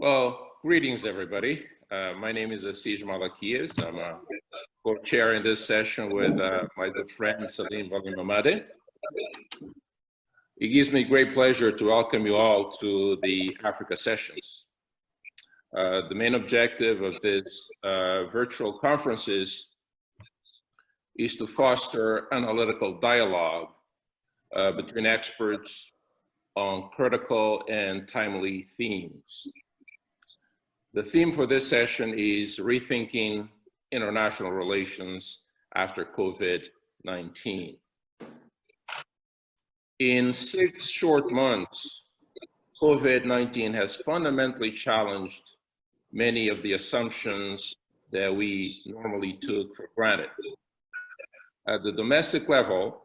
Well, greetings, everybody. My name is Asij Malakias. I'm a co-chair in this session with my good friend Salim Valimamade. It gives me great pleasure to welcome you all to the Africa sessions. The main objective of this virtual conferences is to foster analytical dialogue between experts on critical and timely themes. The theme for this session is Rethinking International Relations After COVID-19. In 6 short months, COVID-19 has fundamentally challenged many of the assumptions that we normally took for granted. At the domestic level,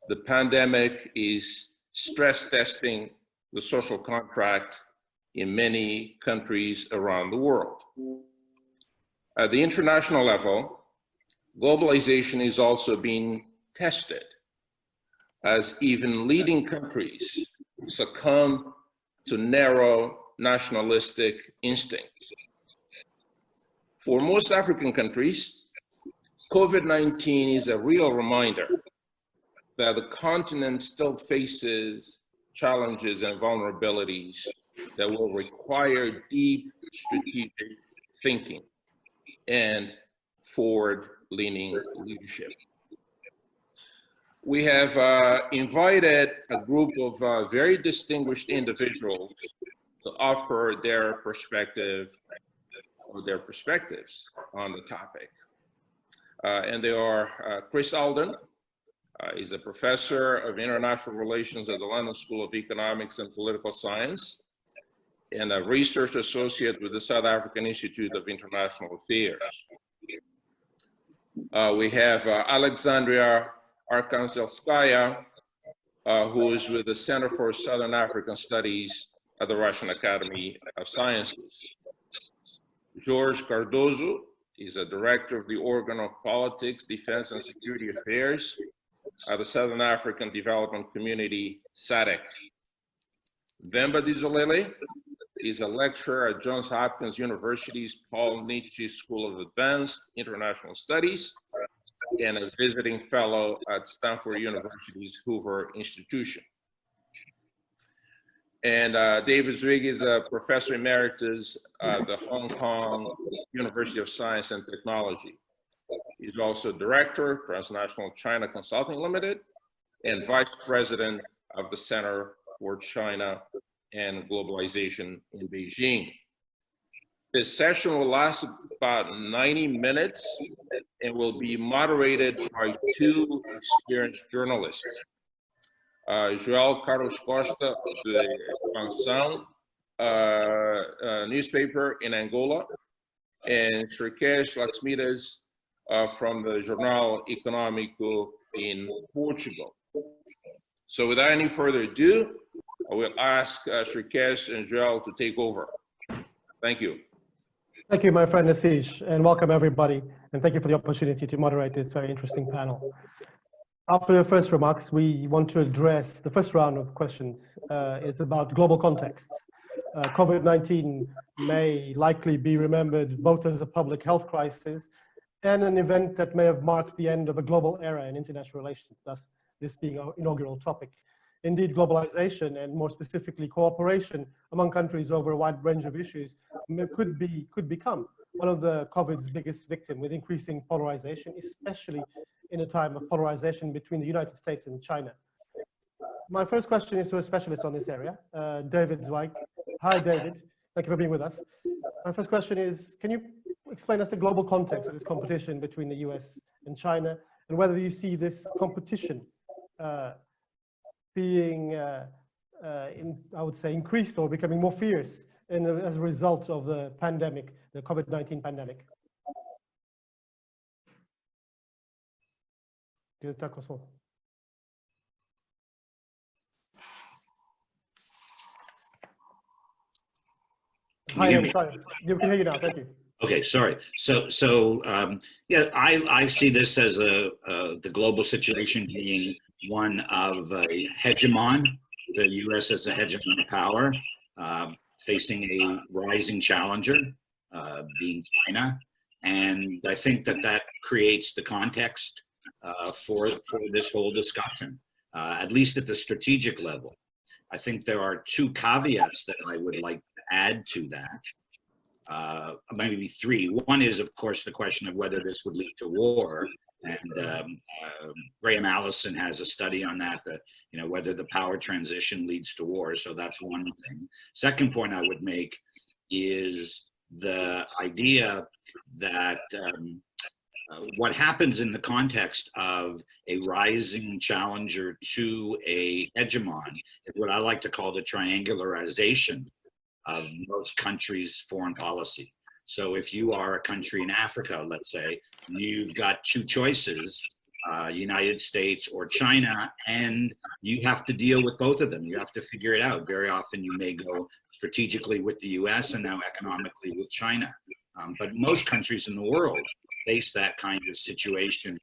the pandemic is stress testing the social contract in many countries around the world. At the international level, globalization is also being tested as even leading countries succumb to narrow nationalistic instincts. For most African countries, COVID-19 is a real reminder that the continent still faces challenges and vulnerabilities that will require deep strategic thinking and forward-leaning leadership. We have invited a group of very distinguished individuals to offer their perspective or their perspectives on the topic. And they are Chris Alden. He's a professor of international relations at the London School of Economics and Political Science, and a research associate with the South African Institute of International Affairs. We have Alexandria Arkanzelskaya, who is with the Center for Southern African Studies at the Russian Academy of Sciences. George Cardozo is a director of the Organ of Politics, Defense and Security Affairs at the Southern African Development Community, SADC. Vemba Dizolele is a lecturer at Johns Hopkins University's Paul Nietzsche School of Advanced International Studies and a visiting fellow at Stanford University's Hoover Institution. And David Zweig is a professor emeritus at the Hong Kong University of Science and Technology. He's also director, Transnational China Consulting Limited, and vice president of the Center for China and Globalization in Beijing. This session will last about 90 minutes and will be moderated by 2 experienced journalists. Joel Carlos Costa of the Canção newspaper in Angola, and Shrikesh Laxmides from the Jornal Econômico in Portugal. So without any further ado, I will ask Shrikesh and Joel to take over. Thank you. Thank you, my friend Asij, and welcome everybody. And thank you for the opportunity to moderate this very interesting panel. After the first remarks, we want to address the first round of questions is about global contexts. COVID-19 may likely be remembered both as a public health crisis and an event that may have marked the end of a global era in international relations, thus this being our inaugural topic. Indeed, globalization and more specifically cooperation among countries over a wide range of issues could become one of the COVID's biggest victims, with increasing polarization, especially in a time of polarization between the United States and China. My first question is to a specialist on this area, David Zweig. Hi, David. Thank you for being with us. My first question is, can you explain us the global context of this competition between the US and China, and whether you see this competition being, I would say, increased or becoming more fierce as a result of the pandemic, the COVID-19 pandemic? Hi, I'm sorry. You can hear you now. Thank you. Okay, sorry. Yeah, I see this as the global situation being one of a hegemon, the U.S. as a hegemon power, facing a rising challenger, being China. And I think that that creates the context for this whole discussion, at least at the strategic level. I think there are two caveats that I would like to add to that, maybe three. One is, of course, the question of whether this would lead to war. And Graham Allison has a study on that, whether the power transition leads to war. So that's one thing. Second point I would make is the idea that what happens in the context of a rising challenger to a hegemon is what I like to call the triangularization of most countries' foreign policy. So if you are a country in Africa, let's say, you've got two choices, United States or China, and you have to deal with both of them. You have to figure it out. Very often you may go strategically with the US and now economically with China. But most countries in the world face that kind of situation,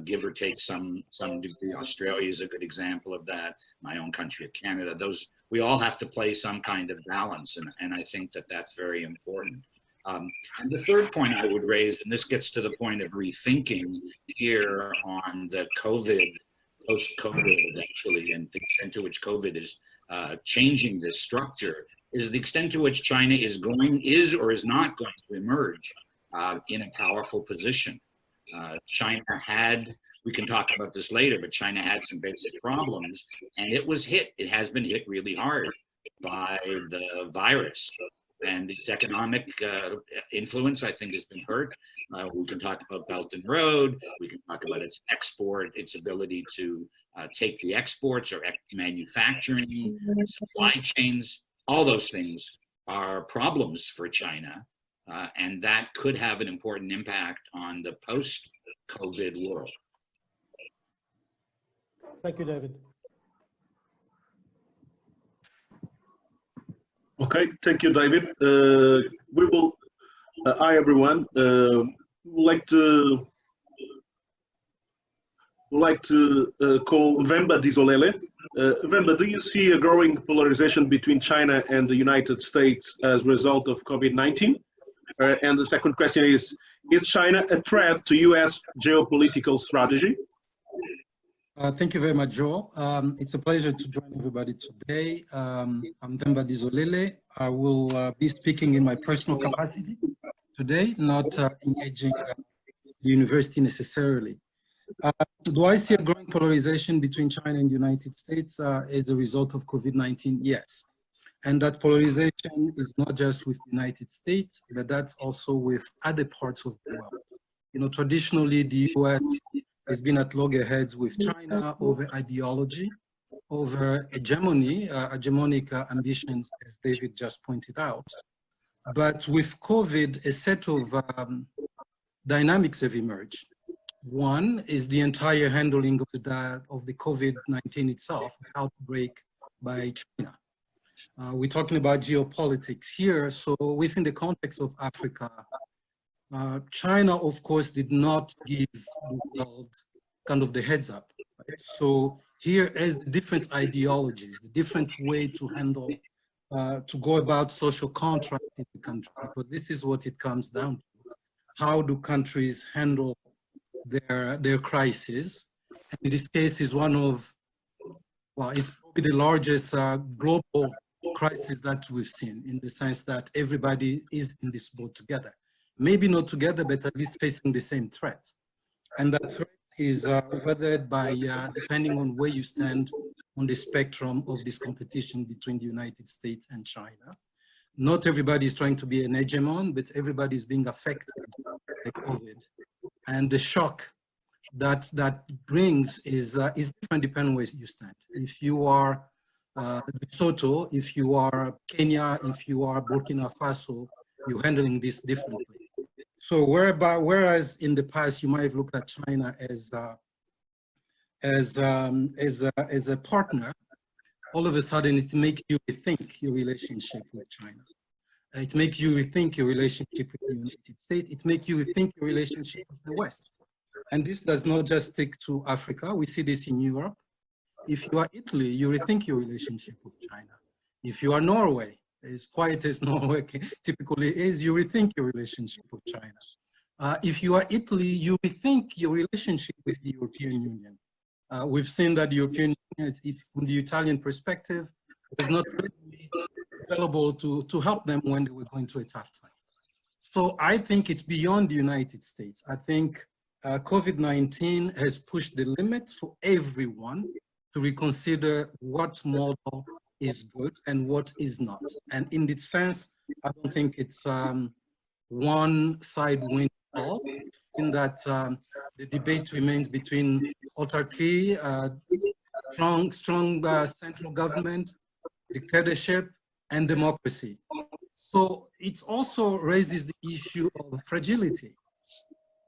give or take some degree. Australia is a good example of that. My own country of Canada. We all have to play some kind of balance, and I think that that's very important. And the third point I would raise, and this gets to the point of rethinking here on the post-COVID actually, and the extent to which COVID is changing this structure, is the extent to which China is or is not going to emerge in a powerful position. China had, we can talk about this later, but China had some basic problems, and it has been hit really hard by the virus. And its economic influence, I think, has been hurt. We can talk about Belt and Road. We can talk about its export, its ability to take the exports or manufacturing, supply chains. All those things are problems for China. And that could have an important impact on the post-COVID world. Thank you, David. Okay, thank you, David. Hi everyone. Like to call Vemba Dizolele. Vemba, do you see a growing polarization between China and the United States as a result of COVID-19? And the second question is China a threat to US geopolitical strategy? Thank you very much, Joel. It's a pleasure to join everybody today. I'm Vemba Dizolele. I will be speaking in my personal capacity today, not engaging the university necessarily. Do I see a growing polarization between China and the United States as a result of COVID-19? Yes. And that polarization is not just with the United States, but that's also with other parts of the world. Traditionally, the US has been at loggerheads with China over ideology, over hegemony, hegemonic ambitions, as David just pointed out. But with COVID, a set of dynamics have emerged. One is the entire handling of the COVID-19 itself, the outbreak by China. We're talking about geopolitics here. So within the context of Africa, China, of course, did not give the world kind of the heads up. Right? So here is the different ideologies, the different way to handle, to go about social contract in the country, because this is what it comes down to. How do countries handle their crisis? And in this case is one of, well, it's probably the largest global crisis that we've seen, in the sense that everybody is in this boat together. Maybe not together, but at least facing the same threat. And that threat is weathered by, depending on where you stand on the spectrum of this competition between the United States and China. Not everybody is trying to be an hegemon, but everybody is being affected by COVID. And the shock that brings is different depending on where you stand. If you are Lesotho, if you are Kenya, if you are Burkina Faso, you're handling this differently. So whereas in the past you might have looked at China as a partner, all of a sudden it makes you rethink your relationship with China. It makes you rethink your relationship with the United States. It makes you rethink your relationship with the West. And this does not just stick to Africa. We see this in Europe. If you are Italy, you rethink your relationship with China. If you are Norway, as quiet as Norway typically is, you rethink your relationship with China. If you are Italy, you rethink your relationship with the European Union. We've seen that the European Union, from the Italian perspective, was not really available to help them when they were going through a tough time. So I think it's beyond the United States. I think COVID-19 has pushed the limits for everyone to reconsider what model is good and what is not. And in this sense, I don't think it's one side wins all, in that the debate remains between autarky, strong central government, dictatorship, and democracy. So it also raises the issue of fragility.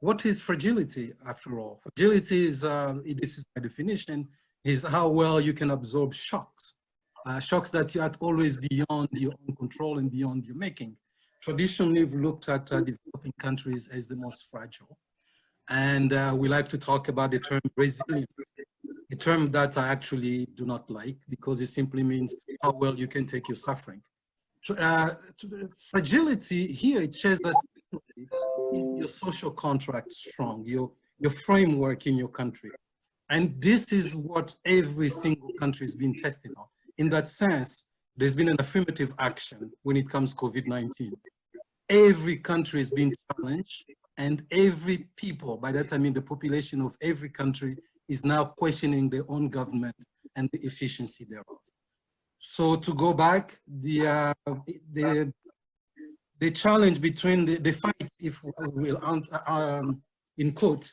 What is fragility, after all? Fragility is, this is by definition, is how well you can absorb shocks. Shocks that are always beyond your own control and beyond your making. Traditionally, we've looked at developing countries as the most fragile. And we like to talk about the term resilience, a term that I actually do not like, because it simply means how well you can take your suffering. Fragility here, it shares that your social contract strong, your framework in your country. And this is what every single country has been tested on. In that sense, there's been an affirmative action when it comes to COVID-19. Every country has been challenged, and every people, by that I mean the population of every country, is now questioning their own government and the efficiency thereof. So to go back, the challenge between the fight, if we will, in quote,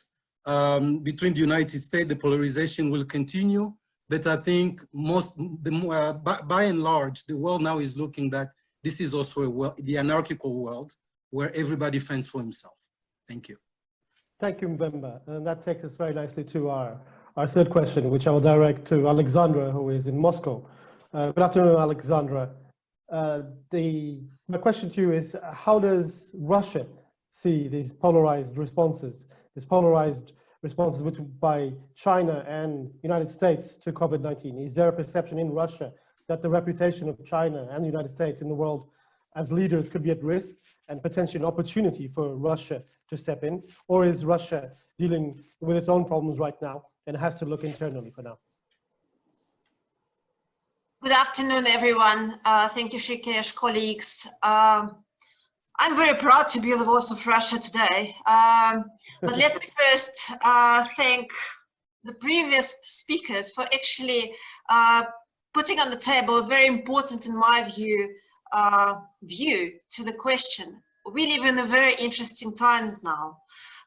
between the United States, the polarization will continue. But I think by and large, the world now is looking that this is also the anarchical world where everybody fends for himself. Thank you. Thank you, Mbemba. And that takes us very nicely to our third question, which I will direct to Alexandra, who is in Moscow. Good afternoon, Alexandra. My question to you is, how does Russia see these polarized responses by China and United States to COVID-19? Is there a perception in Russia that the reputation of China and the United States in the world as leaders could be at risk and potentially an opportunity for Russia to step in? Or is Russia dealing with its own problems right now and has to look internally for now? Good afternoon, everyone. Thank you, Shikesh, colleagues. I'm very proud to be the voice of Russia today. But let me first thank the previous speakers for actually putting on the table a very important, in my view, to the question. We live in a very interesting times now.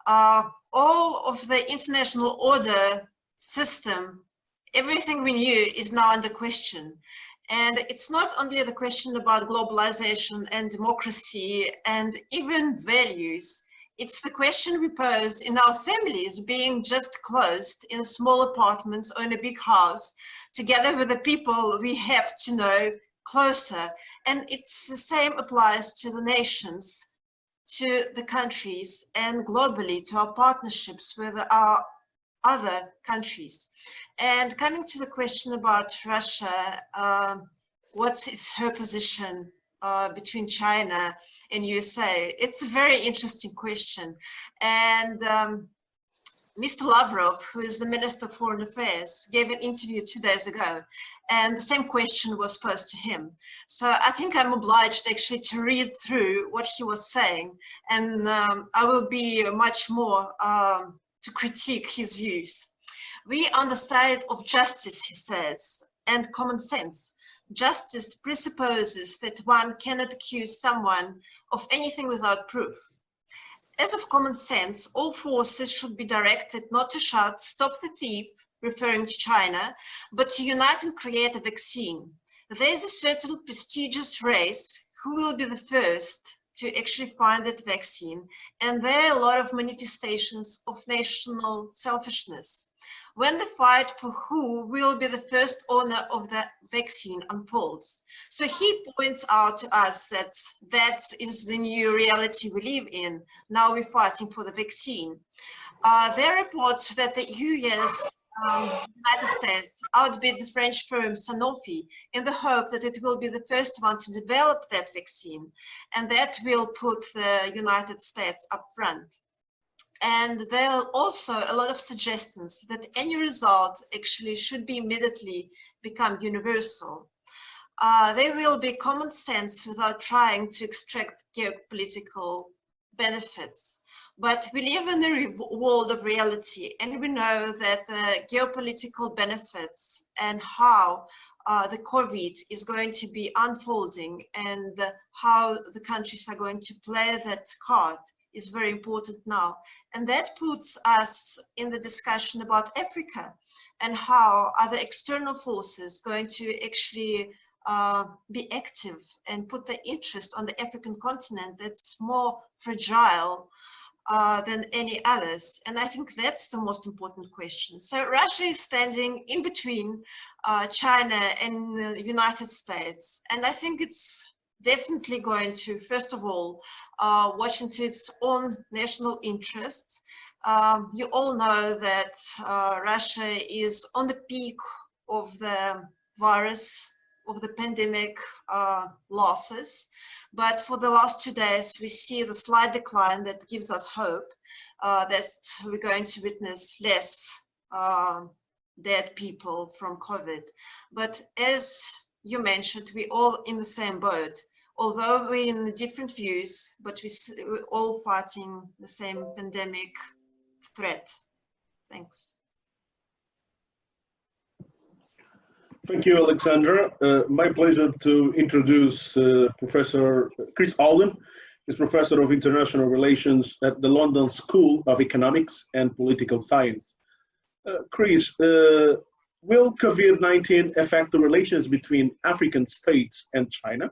All of the international order system, everything we knew is now under question. And it's not only the question about globalization and democracy and even values. It's the question we pose in our families, being just closed in small apartments or in a big house, together with the people we have to know closer. And it's the same applies to the nations, to the countries, and globally to our partnerships with our other countries. And coming to the question about Russia, what is her position between China and USA? It's a very interesting question. And Mr. Lavrov, who is the Minister of Foreign Affairs, gave an interview 2 days ago, and the same question was posed to him. So I think I'm obliged actually to read through what he was saying, and I will be much more to critique his views. We are on the side of justice, he says, and common sense. Justice presupposes that one cannot accuse someone of anything without proof. As of common sense, all forces should be directed not to shout, "Stop the thief," referring to China, but to unite and create a vaccine. There is a certain prestigious race who will be the first to actually find that vaccine, and there are a lot of manifestations of national selfishness. When the fight for who will be the first owner of the vaccine unfolds. So he points out to us that that is the new reality we live in. Now we're fighting for the vaccine. There are reports that the US United States outbid the French firm Sanofi in the hope that it will be the first one to develop that vaccine, and that will put the United States up front. And there are also a lot of suggestions that any result actually should be immediately become universal. They will be common sense without trying to extract geopolitical benefits. But we live in a world of reality, and we know that the geopolitical benefits and how the COVID is going to be unfolding and how the countries are going to play that card is very important now. And that puts us in the discussion about Africa and how are the external forces going to actually be active and put their interest on the African continent that's more fragile than any others. And I think that's the most important question. So Russia is standing in between China and the United States. And I think it's definitely going to, first of all, watch into its own national interests. You all know that Russia is on the peak of the virus, of the pandemic losses. But for the last 2 days, we see the slight decline that gives us hope that we're going to witness less dead people from COVID. But as you mentioned, we're all in the same boat. Although we're in different views, but we're all fighting the same pandemic threat. Thanks. Thank you, Alexandra. My pleasure to introduce Professor Chris Alden. He's Professor of International Relations at the London School of Economics and Political Science. Chris, will COVID-19 affect the relations between African states and China?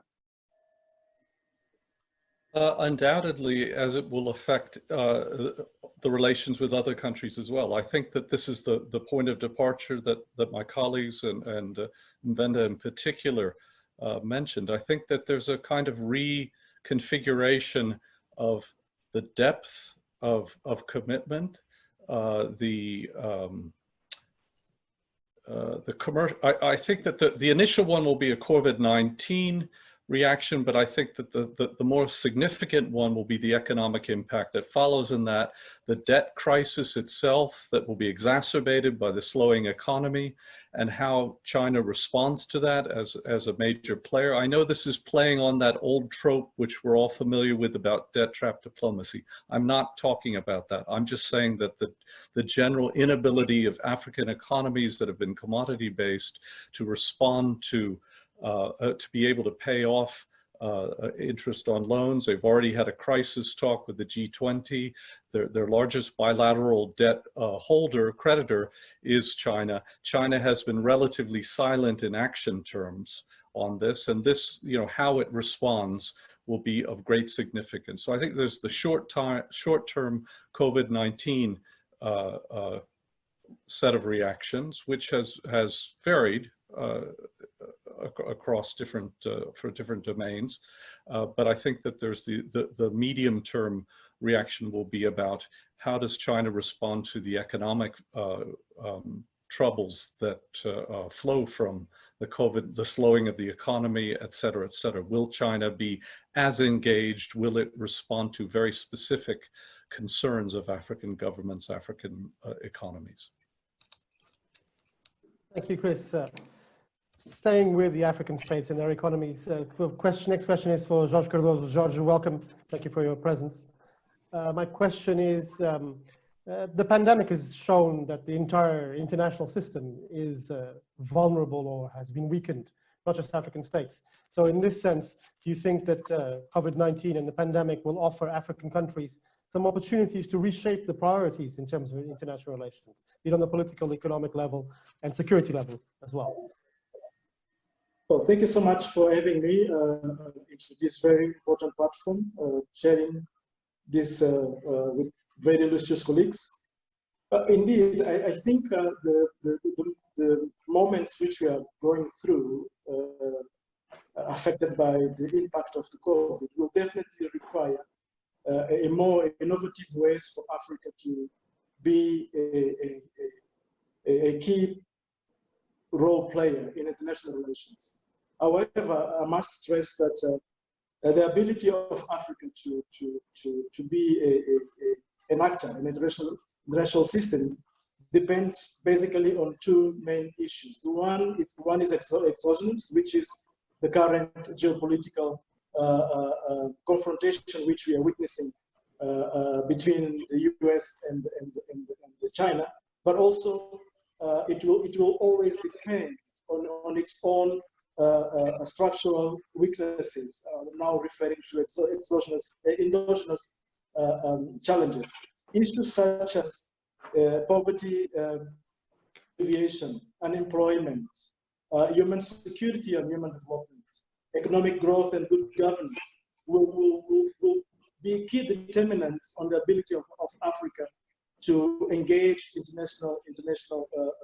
Undoubtedly, as it will affect the relations with other countries as well. I think that this is the point of departure that my colleagues and Venda in particular mentioned. I think that there's a kind of reconfiguration of the depth of commitment, the commercial. I think that the initial one will be a COVID-19 reaction, but I think that the more significant one will be the economic impact that follows in that, the debt crisis itself that will be exacerbated by the slowing economy, and how China responds to that as a major player. I know this is playing on that old trope which we're all familiar with about debt trap diplomacy. I'm not talking about that. I'm just saying that the general inability of African economies that have been commodity based to respond to be able to pay off interest on loans. They've already had a crisis talk with the G20. Their largest bilateral debt creditor is China. China has been relatively silent in action terms on this, and this, how it responds will be of great significance. So I think there's the short-term COVID-19 set of reactions, which has varied across different for different domains, but I think that there's the medium-term reaction will be about how does China respond to the economic troubles that flow from the slowing of the economy, et cetera, et cetera. Will China be as engaged? Will it respond to very specific concerns of African governments, African economies? Thank you, Chris. Staying with the African states and their economies, next question is for Jorge Cardoso. Jorge, welcome. Thank you for your presence. My question is, the pandemic has shown that the entire international system is vulnerable or has been weakened, not just African states. So in this sense, do you think that COVID-19 and the pandemic will offer African countries some opportunities to reshape the priorities in terms of international relations, be it on the political, economic level, and security level as well? Well, thank you so much for having me into this very important platform, sharing this with very illustrious colleagues. Indeed, I think the moments which we are going through, affected by the impact of the COVID, will definitely require a more innovative ways for Africa to be a key role player in international relations. However, I must stress that the ability of Africa to be an actor in international system depends basically on two main issues. One is exogenous, which is the current geopolitical confrontation which we are witnessing between the US and China, but also it will always depend on its own structural weaknesses, now referring to endogenous challenges. Issues such as poverty, deviation, unemployment, human security and human development, economic growth and good governance will be key determinants on the ability of Africa to engage international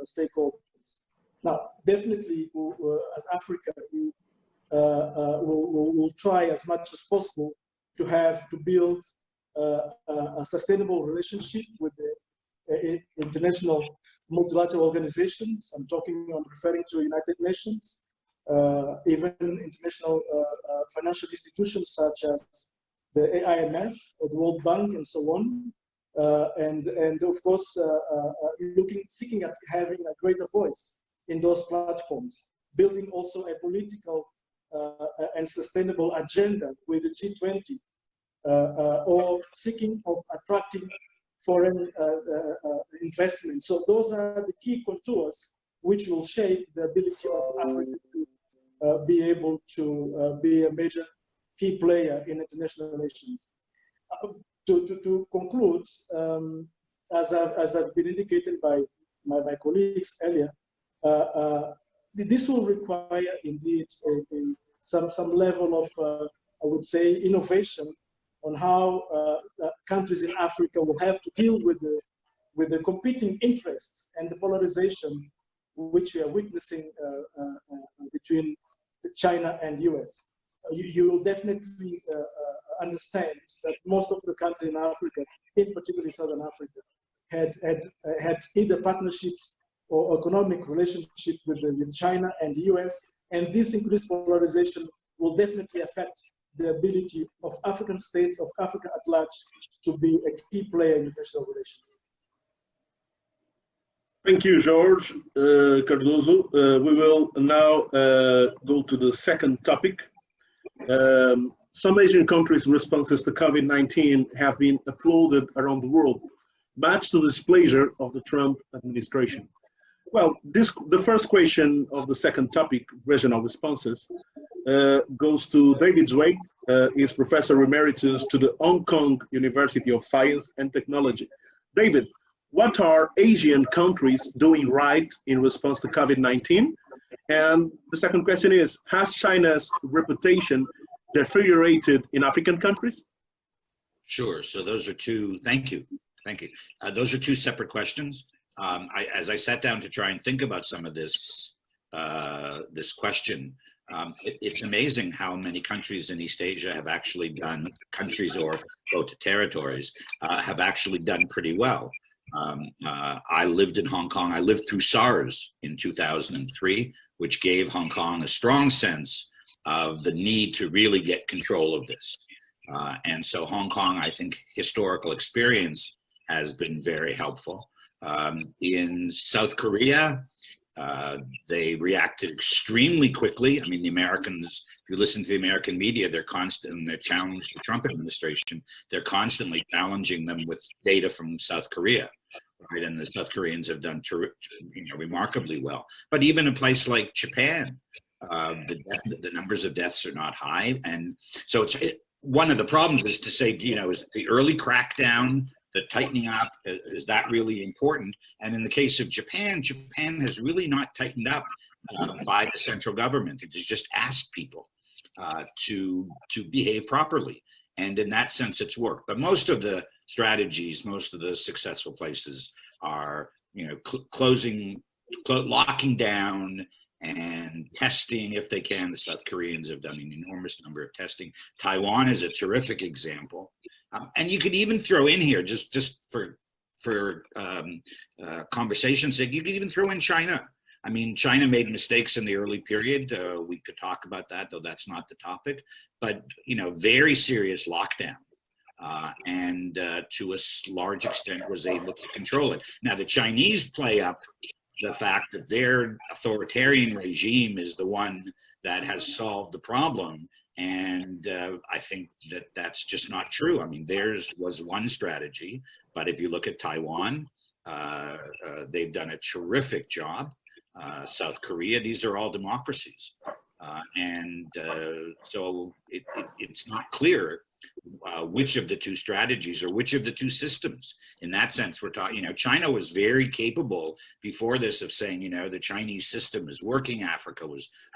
stakeholders. Now, definitely, as Africa, we'll try as much as possible to build a sustainable relationship with the international multilateral organizations. I'm referring to United Nations, even international financial institutions such as the IMF, the World Bank, and so on. And of course, seeking at having a greater voice in those platforms, building also a political and sustainable agenda with the G20, or seeking of attracting foreign investment. So those are the key contours which will shape the ability of Africa to be able to be a major key player in international relations. To conclude, as I've been indicated by my colleagues earlier, this will require indeed some level of, I would say, innovation on how countries in Africa will have to deal with the competing interests and the polarization which we are witnessing between China and US. You will definitely understand that most of the countries in Africa, in particular Southern Africa, had either partnerships or economic relationship with China and the US, and this increased polarization will definitely affect the ability of African states, of Africa at large, to be a key player in international relations. Thank you, George Cardoso. We will now go to the second topic. Some Asian countries' responses to COVID-19 have been applauded around the world, much to the displeasure of the Trump administration. Well, the first question of the second topic, regional responses, goes to David Zweig. He's Professor Emeritus to the Hong Kong University of Science and Technology. David, what are Asian countries doing right in response to COVID-19? And the second question is, has China's reputation deteriorated in African countries? Sure, so those are two, thank you. Those are two separate questions. As I sat down to try and think about some of this, this question, it's amazing how many countries in East Asia have actually done, countries or territories, have actually done pretty well. I lived in Hong Kong. I lived through SARS in 2003, which gave Hong Kong a strong sense of the need to really get control of this. And so Hong Kong, I think historical experience has been very helpful. In South Korea, they reacted extremely quickly. I mean, the Americans, if you listen to the American media, they're challenging the Trump administration. They're constantly challenging them with data from South Korea, right? And the South Koreans have done remarkably well. But even a place like Japan, the numbers of deaths are not high. And so one of the problems is to say, is the early crackdown, the tightening up, is that really important? And in the case of Japan, Japan has really not tightened up by the central government. It has just asked people to behave properly. And in that sense, it's worked. But most of the strategies, most of the successful places are, locking down and testing if they can. The South Koreans have done an enormous number of testing. Taiwan is a terrific example. And you could even throw in here, just for conversation's sake, you could even throw in China. I mean, China made mistakes in the early period. We could talk about that, though that's not the topic. But, you know, very serious lockdown. And to a large extent was able to control it. Now, the Chinese play up the fact that their authoritarian regime is the one that has solved the problem. And I think that that's just not true. I mean, theirs was one strategy, but if you look at Taiwan, they've done a terrific job. South Korea, these are all democracies. So it's not clear which of the two strategies or which of the two systems. In that sense, we're talking, you know, China was very capable before this of saying, you know, the Chinese system is working. A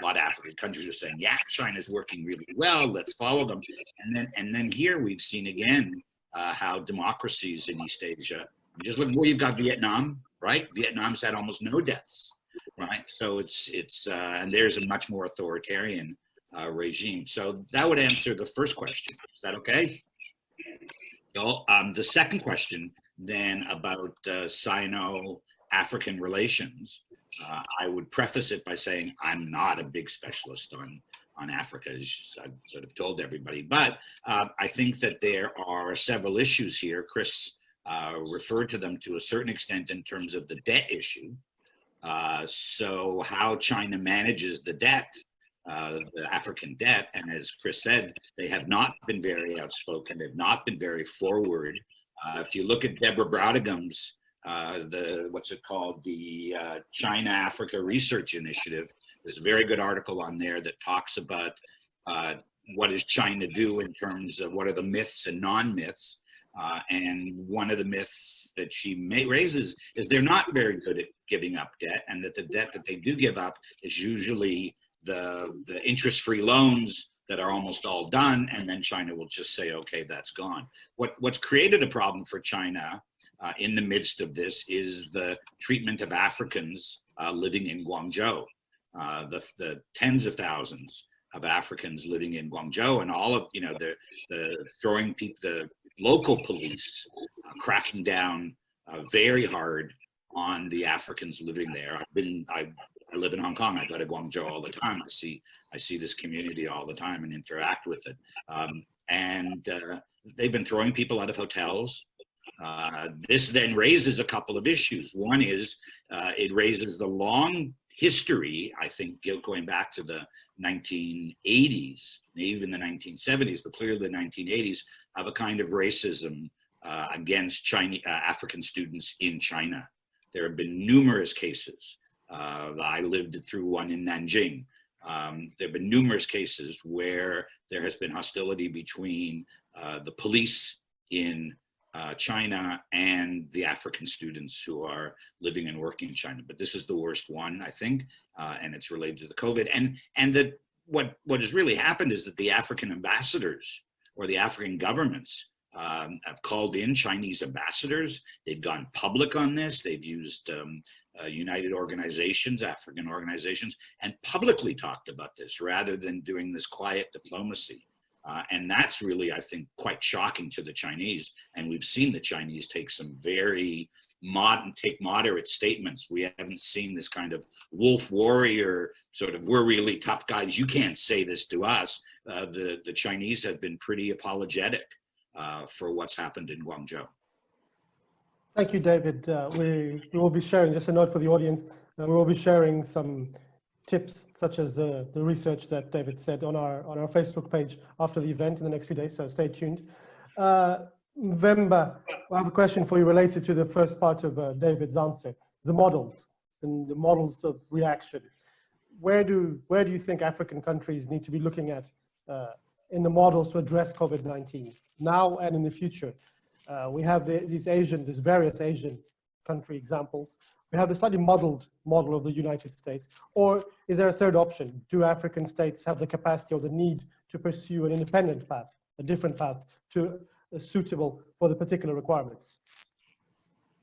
lot of African countries are saying, yeah, China's working really well, let's follow them. And then here we've seen again how democracies in East Asia, just look where you've got Vietnam, right? Vietnam's had almost no deaths, right? So and there's a much more authoritarian regime. So that would answer the first question. Is that okay? So, the second question then about Sino-African relations, I would preface it by saying I'm not a big specialist on Africa, as I've sort of told everybody, but I think that there are several issues here. Chris referred to them to a certain extent in terms of the debt issue. So how China manages the debt, the African debt, and as Chris said, they have not been very outspoken. They've not been very forward. If you look at Deborah Brautigham's, the China-Africa Research Initiative, there's a very good article on there that talks about what does China do in terms of what are the myths and non-myths. And one of the myths that she raises is they're not very good at giving up debt, and that the debt that they do give up is usually the interest-free loans that are almost all done, and then China will just say, okay, that's gone. What's created a problem for China in the midst of this is the treatment of Africans living in Guangzhou, the tens of thousands of Africans living in Guangzhou, and all of, you know, the throwing people, the local police cracking down very hard on the Africans living there. I live in Hong Kong. I go to Guangzhou all the time. I see this community all the time and interact with it. They've been throwing people out of hotels. This then raises a couple of issues. One is it raises the long history, I think, going back to the 1980s, even the 1970s, but clearly the 1980s, of a kind of racism against African students in China. There have been numerous cases. I lived through one in Nanjing. There have been numerous cases where there has been hostility between the police in China and the African students who are living and working in China. But this is the worst one, I think, and it's related to the COVID. And that what has really happened is that the African ambassadors or the African governments have called in Chinese ambassadors. They've gone public on this. They've used United Organizations, African organizations, and publicly talked about this rather than doing this quiet diplomacy. And that's really, I think, quite shocking to the Chinese. And we've seen the Chinese take some very moderate statements. We haven't seen this kind of wolf warrior sort of, we're really tough guys, you can't say this to us. The Chinese have been pretty apologetic for what's happened in Guangzhou. Thank you, David. We will be sharing, just a note for the audience, we will be sharing some tips such as the research that David said on our Facebook page after the event in the next few days, so stay tuned. Mvemba, I have a question for you related to the first part of David's answer, the models and the models of reaction. Where do you think African countries need to be looking at in the models to address COVID-19 now and in the future? We have these various Asian country examples. We have the slightly muddled model of the United States. Or is there a third option? Do African states have the capacity or the need to pursue an independent path, a different path, suitable for the particular requirements?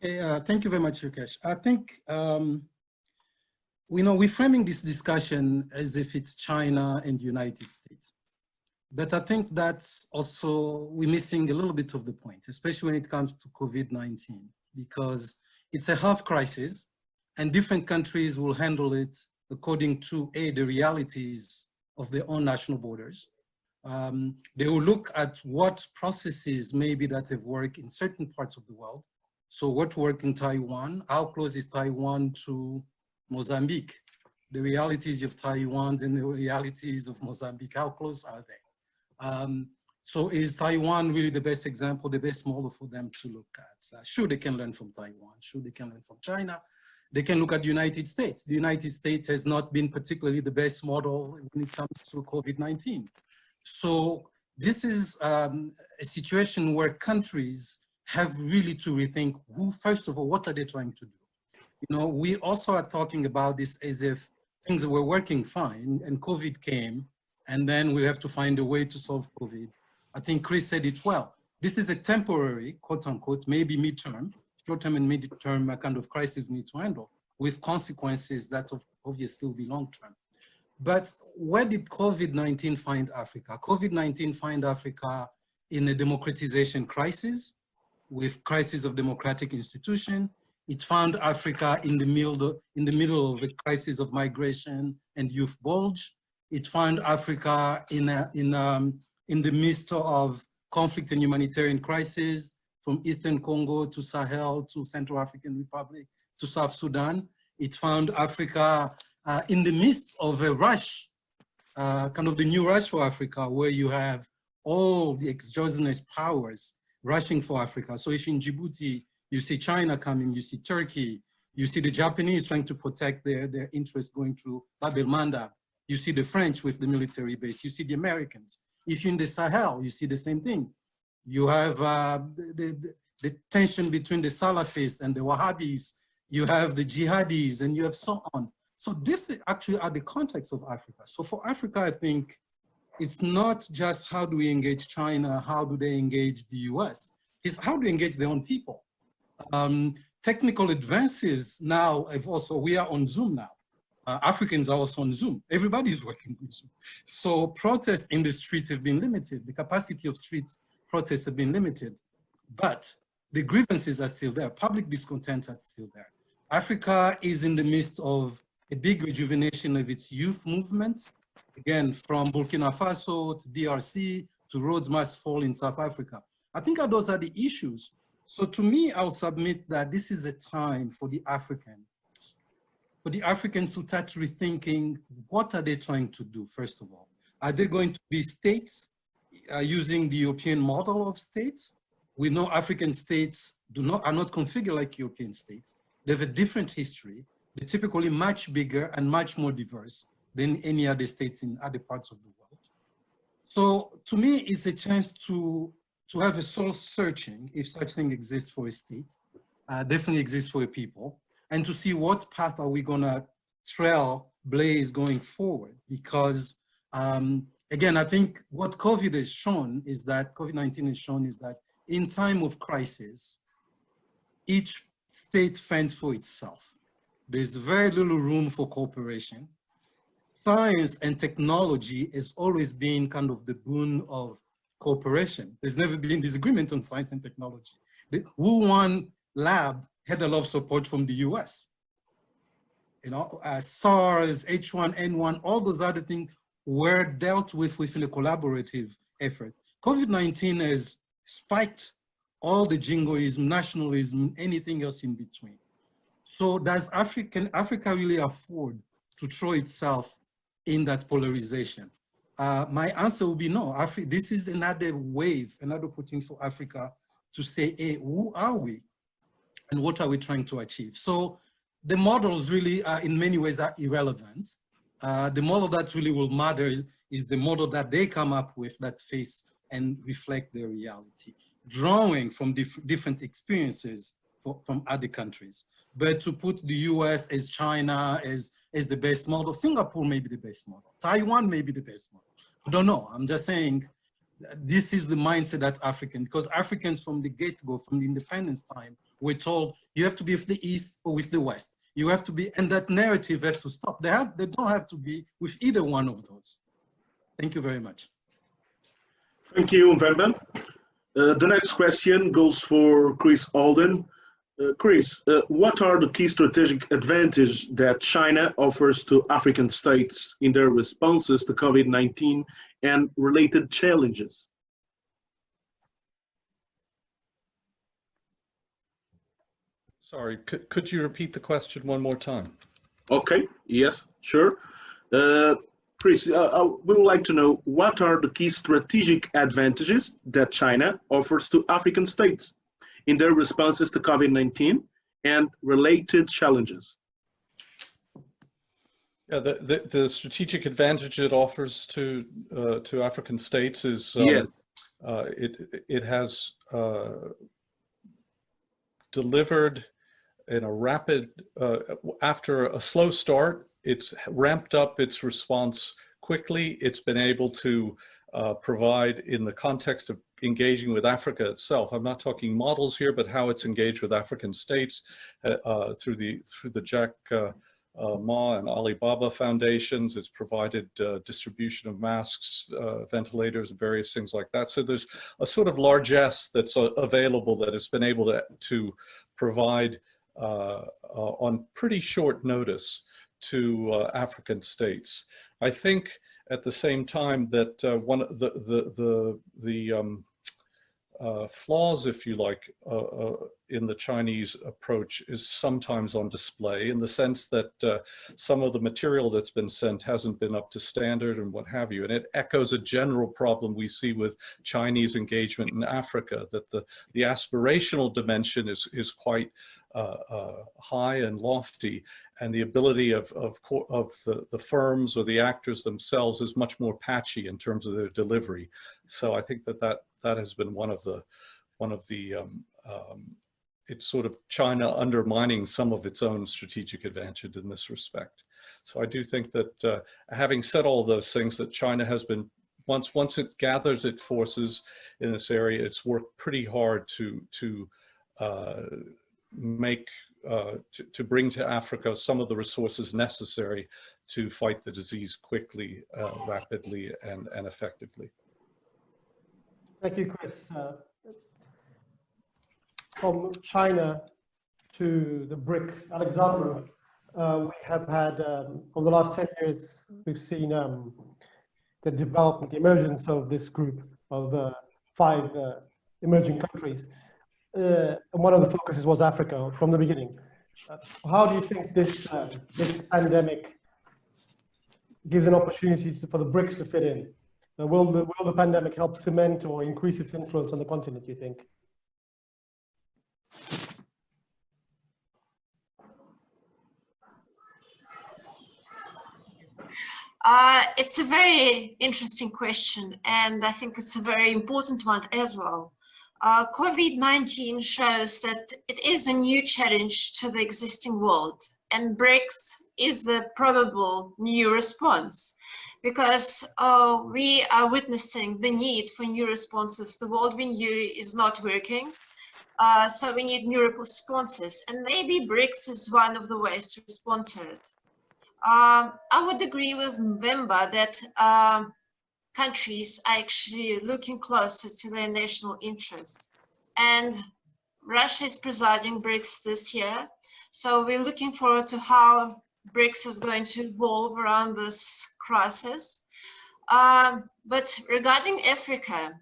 Thank you very much, Yukesh. I think we're framing this discussion as if it's China and the United States. But I think that's also, we're missing a little bit of the point, especially when it comes to COVID-19. because it's a health crisis and different countries will handle it according to the realities of their own national borders. They will look at what processes maybe that have worked in certain parts of the world. So what worked in Taiwan, how close is Taiwan to Mozambique? The realities of Taiwan and the realities of Mozambique, how close are they? So is Taiwan really the best example, the best model for them to look at? Sure, they can learn from Taiwan. Sure, they can learn from China. They can look at the United States. The United States has not been particularly the best model when it comes to COVID-19. So this is a situation where countries have really to rethink who, first of all, what are they trying to do? You know, we also are talking about this as if things were working fine and COVID came, and then we have to find a way to solve COVID. I think Chris said it well. This is a temporary, quote unquote, maybe midterm, short-term and mid-term kind of crisis we need to handle with consequences that obviously will be long-term. But where did COVID-19 find Africa? COVID-19 find Africa in a democratization crisis with crisis of democratic institution. It found Africa in the middle of a crisis of migration and youth bulge. It found Africa in the midst of conflict and humanitarian crisis, from Eastern Congo to Sahel to Central African Republic to South Sudan. It found Africa in the midst of a rush, kind of the new rush for Africa, where you have all the exogenous powers rushing for Africa. So if in Djibouti, you see China coming, you see Turkey, you see the Japanese trying to protect their interests going through Bab el-Mandab, you see the French with the military base, you see the Americans. If you're in the Sahel, you see the same thing. You have the tension between the Salafists and the Wahhabis, you have the jihadis, and you have so on. So this actually are the context of Africa. So for Africa, I think it's not just how do we engage China, how do they engage the US, it's how do we engage their own people. Technical advances now have also, we are on Zoom now. Africans are also on Zoom. Everybody's working with Zoom. So protests in the streets have been limited. The capacity of street protests have been limited, but the grievances are still there. Public discontent are still there. Africa is in the midst of a big rejuvenation of its youth movement. Again, from Burkina Faso to DRC to Rhodes Must Fall in South Africa. I think those are the issues. So to me, I'll submit that this is a time for the Africans to start rethinking what are they trying to do, first of all. Are they going to be states using the European model of states? We know African states are not configured like European states. They have a different history. They're typically much bigger and much more diverse than any other states in other parts of the world. So to me, it's a chance to have a soul searching, if such thing exists for a state, definitely exists for a people, and to see what path are we gonna trailblaze going forward. Because again, I think what COVID-19 has shown is that in time of crisis, each state fends for itself. There's very little room for cooperation. Science and technology has always been kind of the boon of cooperation. There's never been disagreement on science and technology. The Wuhan lab had a lot of support from the US. You know, SARS, H1N1, all those other things were dealt with within a collaborative effort. COVID-19 has spiked all the jingoism, nationalism, anything else in between. So can Africa really afford to throw itself in that polarization? My answer will be no. This is another wave, another opportunity for Africa to say, hey, who are we? And what are we trying to achieve? So the models really in many ways are irrelevant. The model that really will matter is the model that they come up with that face and reflect their reality, drawing from different experiences from other countries. But to put the US as China as the best model, Singapore may be the best model, Taiwan may be the best model. I don't know, I'm just saying this is the mindset that because Africans from the get-go, from the independence time, were told you have to be with the East or with the West. You have to be, and that narrative has to stop. They don't have to be with either one of those. Thank you very much. Thank you, Mvemba. The next question goes for Chris Alden. Chris, what are the key strategic advantages that China offers to African states in their responses to COVID-19 and related challenges? Sorry, could you repeat the question one more time? Okay, yes, sure. Chris, we would like to know what are the key strategic advantages that China offers to African states in their responses to COVID-19 and related challenges? Yeah, the strategic advantage it offers to African states is Yes. It has delivered in a rapid, after a slow start, it's ramped up its response quickly. It's been able to provide, in the context of engaging with Africa itself, I'm not talking models here, but how it's engaged with African states through the Jack Ma and Alibaba foundations. It's provided distribution of masks, ventilators, and various things like that. So there's a sort of largesse that's available that it's been able to provide on pretty short notice to African states. I think at the same time that one of the flaws, if you like, in the Chinese approach is sometimes on display, in the sense that some of the material that's been sent hasn't been up to standard and what have you. And it echoes a general problem we see with Chinese engagement in Africa, that the aspirational dimension is quite high and lofty, and the ability of the firms or the actors themselves is much more patchy in terms of their delivery. So I think that has been one of the it's sort of China undermining some of its own strategic advantage in this respect. So I do think that having said all those things, that China has been, once it gathers its forces in this area, it's worked pretty hard to bring to Africa some of the resources necessary to fight the disease quickly, rapidly, and effectively. Thank you, Chris. From China to the BRICS, Alexandra, we have had, over the last 10 years, we've seen the development, the emergence of this group of 5 emerging countries. And one of the focuses was Africa from the beginning. How do you think this pandemic gives an opportunity for the BRICS to fit in? Will the pandemic help cement or increase its influence on the continent, you think? It's a very interesting question, and I think it's a very important one as well. COVID-19 shows that it is a new challenge to the existing world, and BRICS is a probable new response, because we are witnessing the need for new responses. The world we knew is not working, so we need new responses, and maybe BRICS is one of the ways to respond to it. I would agree with Mbemba that countries are actually looking closer to their national interests. And Russia is presiding BRICS this year. So we're looking forward to how BRICS is going to evolve around this crisis. But regarding Africa,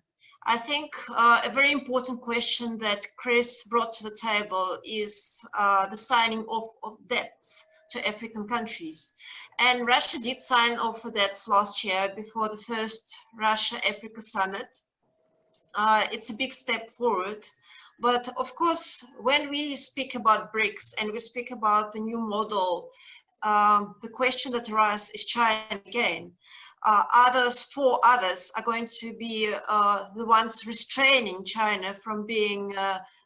I think a very important question that Chris brought to the table is the signing off of debts to African countries. And Russia did sign off the debts last year before the first Russia-Africa summit. It's a big step forward. But of course, when we speak about BRICS and we speak about the new model, the question that arises is China again. Are those 4 others are going to be the ones restraining China from being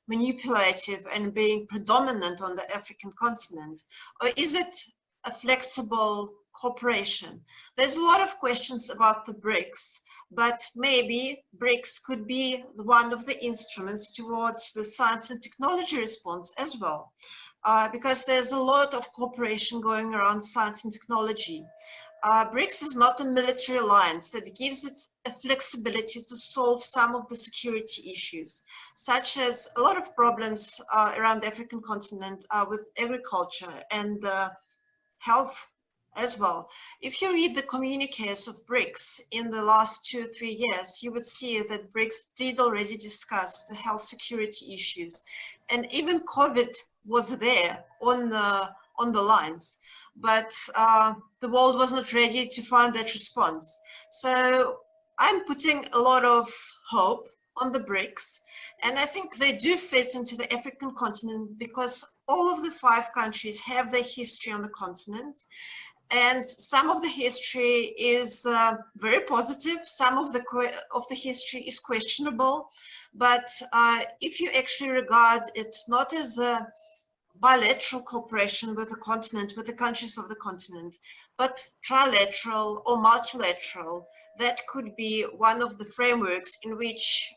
manipulative and being predominant on the African continent? Or is it a flexible cooperation? There's a lot of questions about the BRICS, but maybe BRICS could be one of the instruments towards the science and technology response as well, because there's a lot of cooperation going around science and technology. BRICS is not a military alliance that gives it a flexibility to solve some of the security issues, such as a lot of problems around the African continent with agriculture and health as well. If you read the communiques of BRICS in the last 2 or 3 years, you would see that BRICS did already discuss the health security issues, and even COVID was there on the lines, but the world was not ready to find that response. So I'm putting a lot of hope on the BRICS, and I think they do fit into the African continent because all of the 5 countries have their history on the continent. And some of the history is very positive. Some of the history is questionable. But if you actually regard it not as a bilateral cooperation with the continent, with the countries of the continent, but trilateral or multilateral, that could be one of the frameworks in which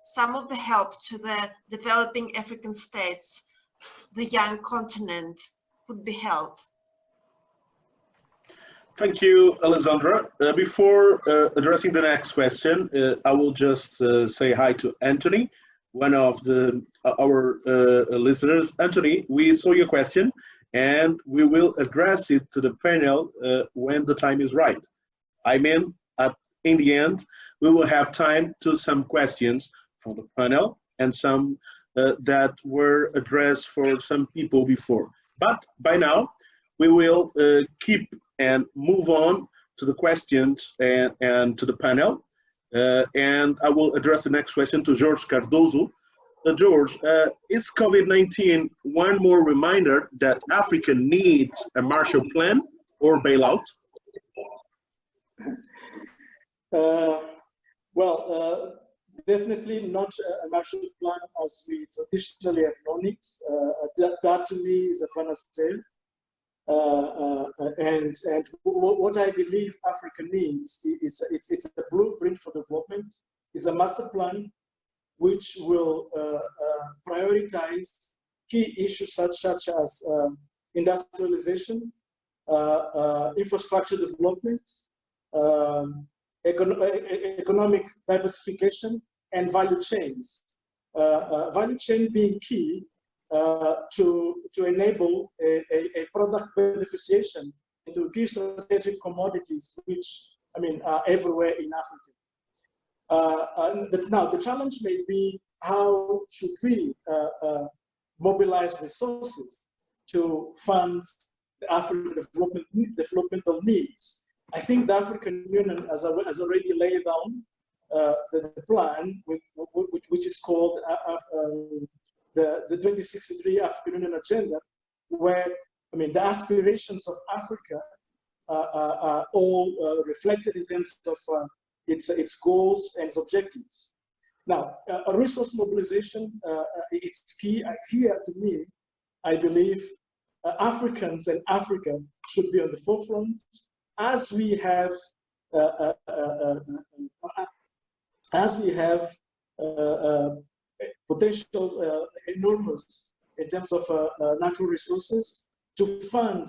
some of the help to the developing African states, the young continent, could be held. Thank you, Alessandra. Before addressing the next question, I will just say hi to Anthony, one of our listeners. Anthony, we saw your question, and we will address it to the panel when the time is right. I mean, in the end, we will have time to some questions from the panel and some that were addressed for some people before. But by now, we will keep and move on to the questions and to the panel. And I will address the next question to Jorge Cardoso. George, is COVID-19 one more reminder that Africa needs a Marshall Plan or bailout? Definitely not a Marshall Plan as we traditionally have known it. That to me is a panacea. And what I believe Africa needs is it's a blueprint for development, is a master plan which will prioritize key issues such as industrialization, infrastructure development, economic diversification, and value chains. Value chain being key to enable a product beneficiation into key strategic commodities, which are everywhere in Africa. Now the challenge may be how should we mobilize resources to fund the African developmental needs. I think the African Union has already laid down the plan, which is called the 2063 African Union Agenda, where the aspirations of Africa are all reflected in terms of its goals and its objectives. Now, a resource mobilization, it's key. Here, to me, I believe Africans and Africa should be on the forefront, as we have potential enormous in terms of natural resources to fund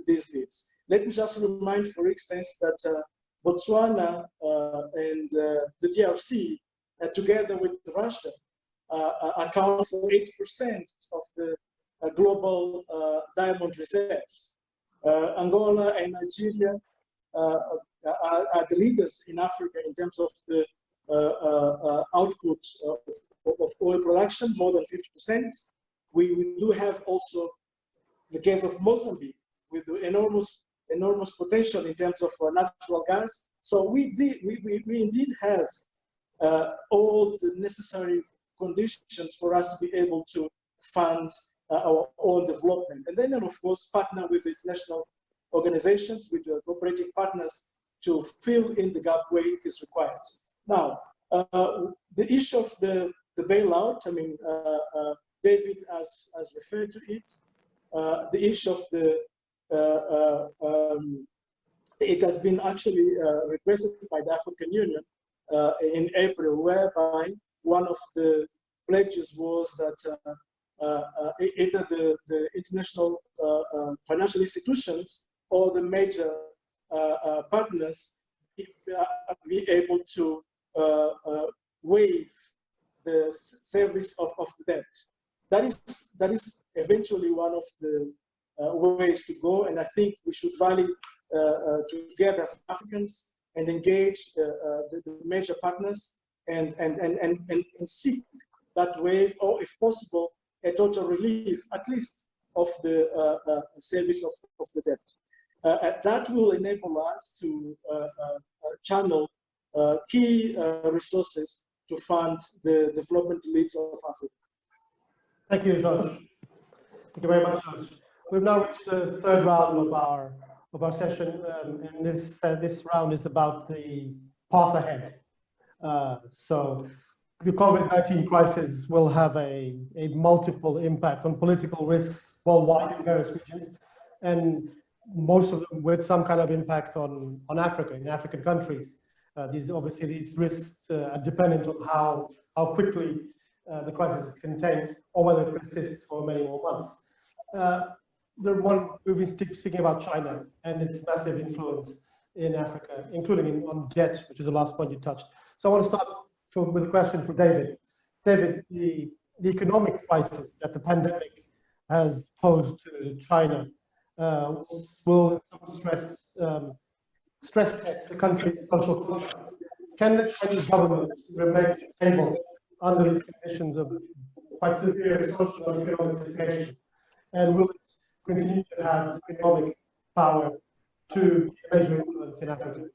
these needs. Let me just remind, for instance, that Botswana and the DRC, together with Russia, account for 8% of the global diamond reserves. Angola and Nigeria are the leaders in Africa in terms of the output of oil production, more than 50%. We do have also the case of Mozambique with the enormous potential in terms of natural gas. So we indeed have all the necessary conditions for us to be able to fund our own development. And then, of course, partner with the international organizations, with the cooperating partners to fill in the gap where it is required. Now, the issue of the bailout, David has referred to it. The issue of it has been actually requested by the African Union in April, whereby one of the pledges was that either the international financial institutions or the major partners be able to waive the service of the debt. That is eventually one of the ways to go, and I think we should rally together as Africans and engage the major partners and seek that waive, or if possible, a total relief, at least of the service of the debt. That will enable us to channel key resources to fund the development needs of Africa. Thank you, George. Thank you very much, George. We've now reached the third round of our session, and this round is about the path ahead. So the COVID-19 crisis will have a multiple impact on political risks worldwide in various regions, and most of them with some kind of impact on Africa, in African countries. These risks are dependent on how quickly the crisis is contained, or whether it persists for many more months. We've been speaking about China and its massive influence in Africa, including on debt, which is the last point you touched. So I want to start with a question for David. David, the economic crisis that the pandemic has posed to China will in some stress test the country's social contract. Can the Chinese government remain stable under these conditions of quite severe social and economic dislocation? And will it continue to have economic power to major influence in Africa?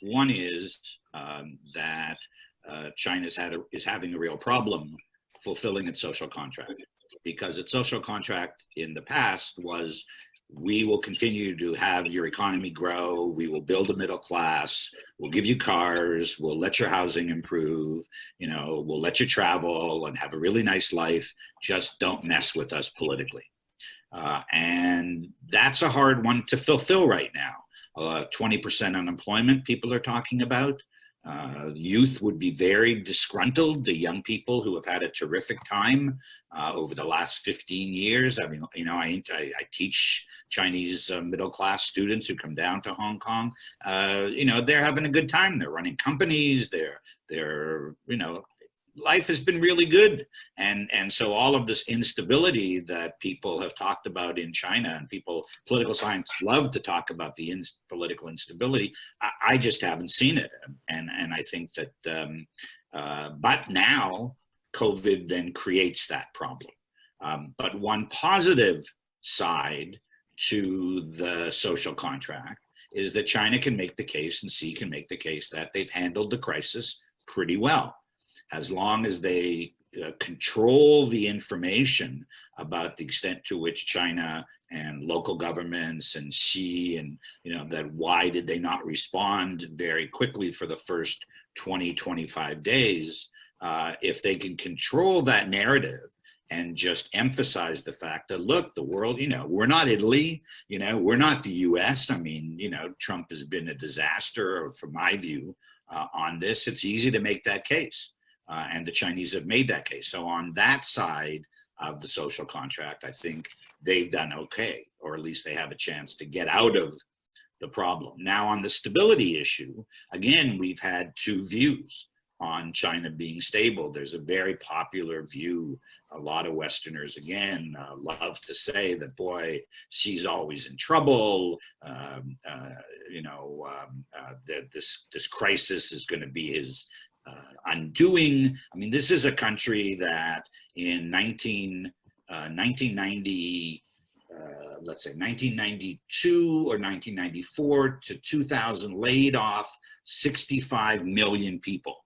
One is that China is having a real problem fulfilling its social contract, because its social contract in the past was, we will continue to have your economy grow, we will build a middle class, we'll give you cars, we'll let your housing improve, we'll let you travel and have a really nice life, just don't mess with us politically. And that's a hard one to fulfill right now. 20% unemployment people are talking about. Youth would be very disgruntled, the young people who have had a terrific time over the last 15 years. I mean, I teach Chinese middle-class students who come down to Hong Kong. They're having a good time. They're running companies. They're life has been really good. And so all of this instability that people have talked about in China, and political science love to talk about the political instability, I just haven't seen it. And I think that, but now COVID then creates that problem. But one positive side to the social contract is that China can make the case, and Xi can make the case, that they've handled the crisis pretty well. As long as they control the information about the extent to which China and local governments and Xi and, that why did they not respond very quickly for the first 20, 25 days, if they can control that narrative and just emphasize the fact that, look, the world, we're not Italy, we're not the US. I mean, Trump has been a disaster, from my view, on this. It's easy to make that case. And the Chinese have made that case. So on that side of the social contract, I think they've done okay, or at least they have a chance to get out of the problem. Now on the stability issue, again, we've had two views on China being stable. There's a very popular view. A lot of Westerners, again, love to say that, boy, Xi's always in trouble. That this crisis is going to be his undoing. I mean, this is a country that in 1990, let's say 1992 or 1994 to 2000, laid off 65 million people.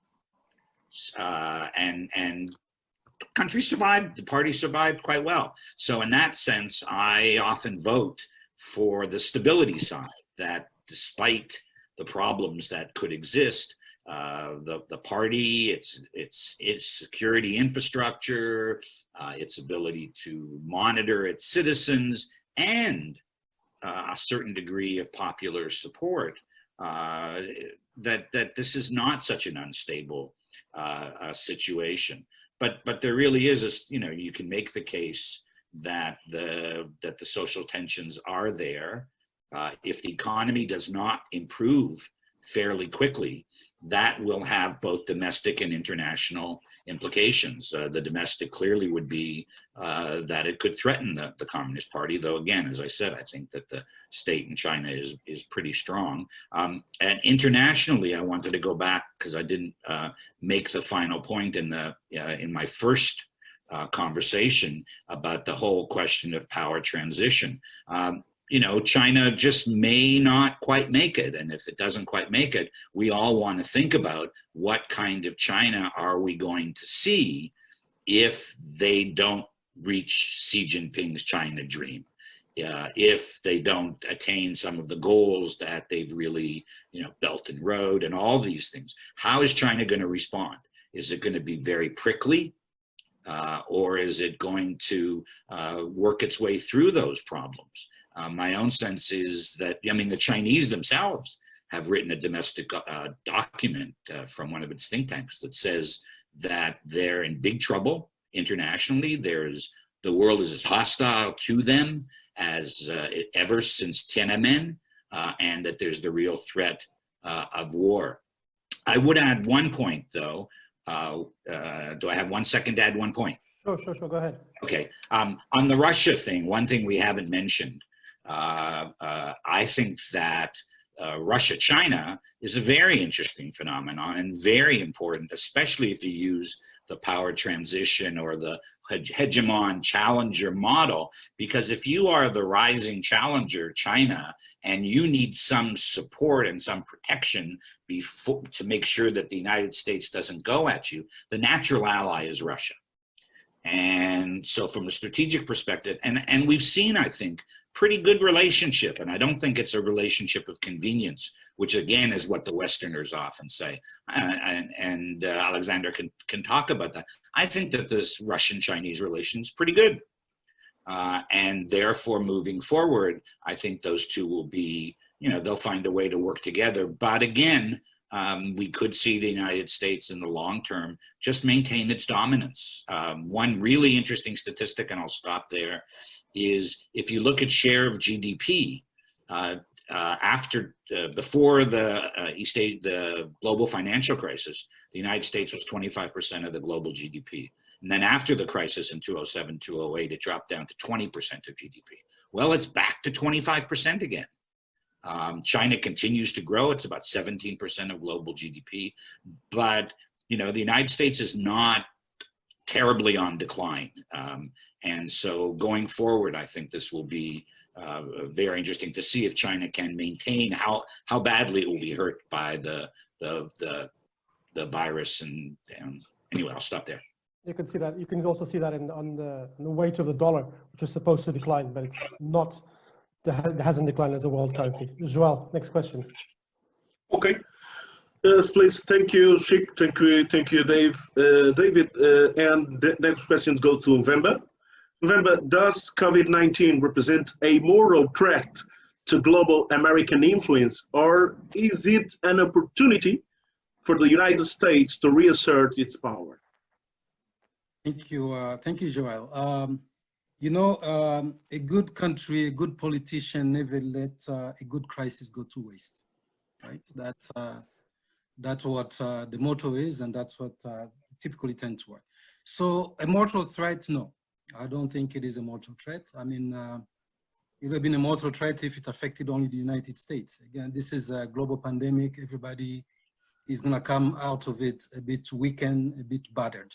And the country survived, the party survived quite well. So in that sense, I often vote for the stability side, that despite the problems that could exist, the party, its security infrastructure, its ability to monitor its citizens, and a certain degree of popular support, that this is not such an unstable situation. But there really is a, you can make the case that the social tensions are there. If the economy does not improve fairly quickly, that will have both domestic and international implications. The domestic clearly would be that it could threaten the Communist Party, though again, as I said, I think that the state in China is pretty strong. And internationally, I wanted to go back because I didn't make the final point in my first conversation about the whole question of power transition. China just may not quite make it. And if it doesn't quite make it, we all want to think about what kind of China are we going to see if they don't reach Xi Jinping's China dream, if they don't attain some of the goals that they've really, Belt and Road and all these things. How is China going to respond? Is it going to be very prickly? Or is it going to work its way through those problems? My own sense is that, the Chinese themselves have written a domestic document from one of its think tanks that says that they're in big trouble internationally. The world is as hostile to them as ever since Tiananmen, and that there's the real threat of war. I would add one point, though. Do I have 1 second to add one point? Sure, go ahead. Okay. On the Russia thing, one thing we haven't mentioned, I think that Russia-China is a very interesting phenomenon and very important, especially if you use the power transition or the hegemon challenger model, because if you are the rising challenger, China, and you need some support and some protection to make sure that the United States doesn't go at you, the natural ally is Russia. And so from a strategic perspective, and we've seen, I think, pretty good relationship, and I don't think it's a relationship of convenience, which again is what the Westerners often say, and Alexander can talk about that. I think that this Russian-Chinese relation is pretty good, and therefore moving forward, I think those two will be, they'll find a way to work together. But again, we could see the United States in the long term just maintain its dominance. One really interesting statistic, and I'll stop there, is if you look at share of GDP before the global financial crisis, the United States was 25% of the global GDP. And then after the crisis in 2007, 2008, it dropped down to 20% of GDP. Well, it's back to 25% again. China continues to grow. It's about 17% of global GDP. But, the United States is not terribly on decline. And so going forward, I think this will be very interesting to see if China can maintain how badly it will be hurt by the virus. And anyway, I'll stop there. You can see that. You can also see that on the weight of the dollar, which is supposed to decline, but it's not. It hasn't declined as a world currency. Joel, next question. Okay. Please, thank you, Shik. Thank you, Dave. David, and the next questions go to November. November, does COVID-19 represent a moral threat to global American influence, or is it an opportunity for the United States to reassert its power? Thank you, Joel. A good country, a good politician never let a good crisis go to waste, right? That's what the motto is, and that's what typically tends to work. So a mortal threat, no, I don't think it is a mortal threat. I mean, it would have been a mortal threat if it affected only the United States. Again, this is a global pandemic. Everybody is gonna come out of it a bit weakened, a bit battered.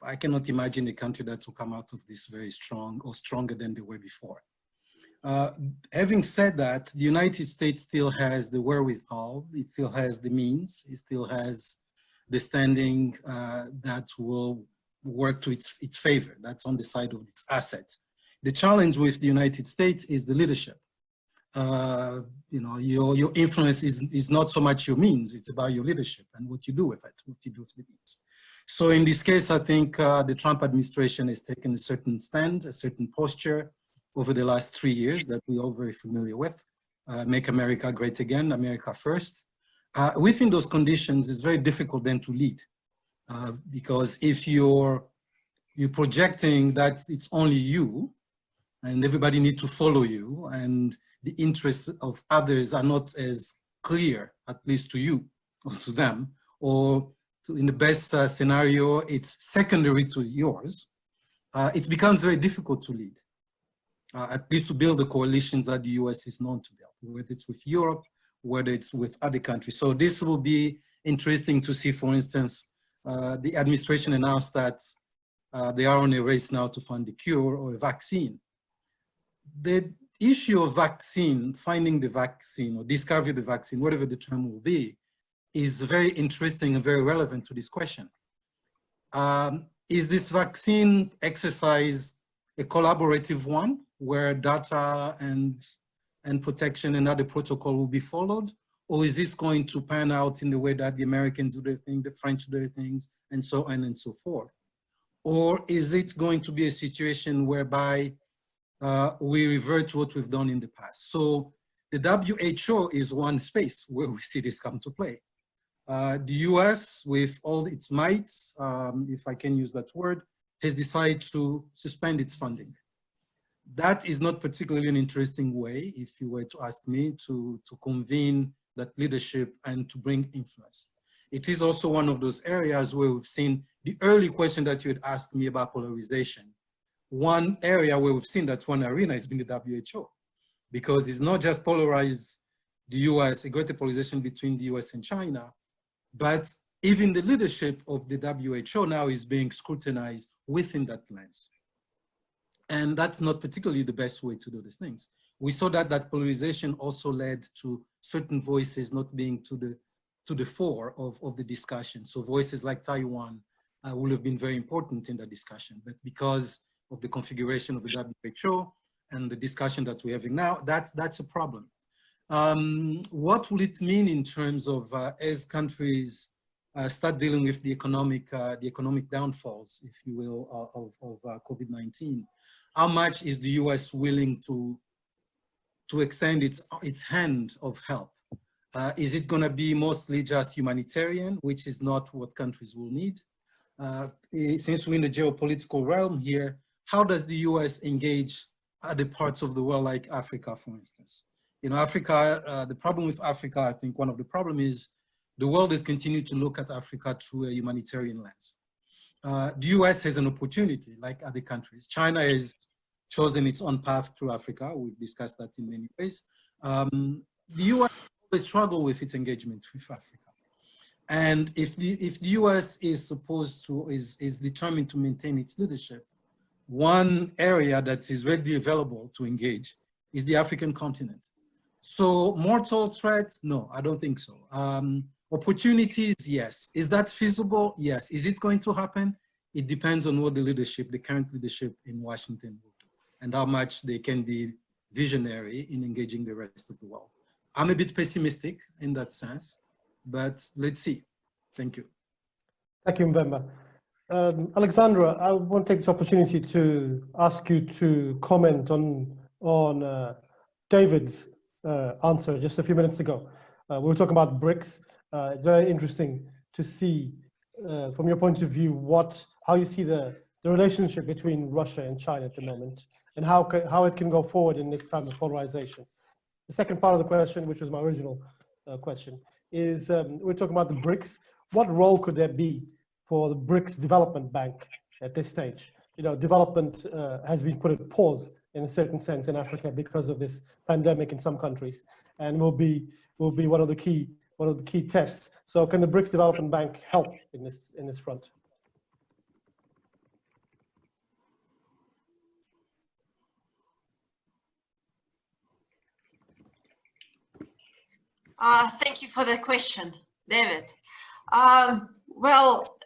I cannot imagine a country that will come out of this very strong or stronger than they were before. Having said that, the United States still has the wherewithal, it still has the means, it still has the standing that will work to its favor. That's on the side of its assets. The challenge with the United States is the leadership. Your influence is not so much your means, it's about your leadership and what you do with it, what you do with the means. So in this case, I think the Trump administration has taken a certain stand, a certain posture over the last 3 years that we're all very familiar with. Make America great again, America first. Within those conditions, it's very difficult then to lead, because if you're projecting that it's only you and everybody needs to follow you, and the interests of others are not as clear, at least to you or to them, or in the best scenario, it's secondary to yours, it becomes very difficult to lead, at least to build the coalitions that the US is known to build, whether it's with Europe, whether it's with other countries. So this will be interesting to see. For instance, the administration announced that they are on a race now to find a cure or a vaccine. The issue of vaccine, finding the vaccine or discovery of the vaccine, whatever the term will be, is very interesting and very relevant to this question. Is this vaccine exercise a collaborative one where data and protection and other protocol will be followed? Or is this going to pan out in the way that the Americans do their thing, the French do their things, and so on and so forth? Or is it going to be a situation whereby we revert to what we've done in the past? So the WHO is one space where we see this come to play. The US, with all its might, if I can use that word, has decided to suspend its funding. That is not particularly an interesting way, if you were to ask me, to convene that leadership and to bring influence. It is also one of those areas where we've seen the early question that you had asked me about polarization. One area where we've seen that one arena has been the WHO, because it's not just polarized the US, a greater polarization between the US and China, but even the leadership of the WHO now is being scrutinized within that lens. And that's not particularly the best way to do these things. We saw that that polarization also led to certain voices not being to the fore of the discussion. So voices like Taiwan will have been very important in the discussion, but because of the configuration of the WHO and the discussion that we're having now, that's a problem. What will it mean in terms of as countries start dealing with the economic downfalls, if you will, of COVID-19? How much is the US willing to extend its hand of help? Is it going to be mostly just humanitarian, which is not what countries will need? Since we're in the geopolitical realm here, how does the US engage other parts of the world, like Africa, for instance? You know, Africa, the problem with Africa, I think one of the problems is the world has continued to look at Africa through a humanitarian lens. The US has an opportunity, like other countries. China has chosen its own path through Africa. We've discussed that in many ways. The US always struggle with its engagement with Africa. And if the US is determined to maintain its leadership, one area that is readily available to engage is the African continent. So mortal threats, no, I don't think so. Opportunities, yes. Is that feasible? Yes. Is it going to happen? It depends on what the current leadership in Washington will do and how much they can be visionary in engaging the rest of the world. I'm a bit pessimistic in that sense, but let's see. Thank you. Thank you, Mbemba. Alexandra, I want to take this opportunity to ask you to comment on David's answer just a few minutes ago. We were talking about BRICS. It's very interesting to see, from your point of view, how you see the relationship between Russia and China at the moment, and how it can go forward in this time of polarization. The second part of the question, which was my original question, is we're talking about the BRICS. What role could there be for the BRICS Development Bank at this stage? You know, development has been put at pause in a certain sense in Africa because of this pandemic in some countries, and will be one of the key tests. So, can the BRICS Development Bank help in this front? Thank you for the question, David. Well,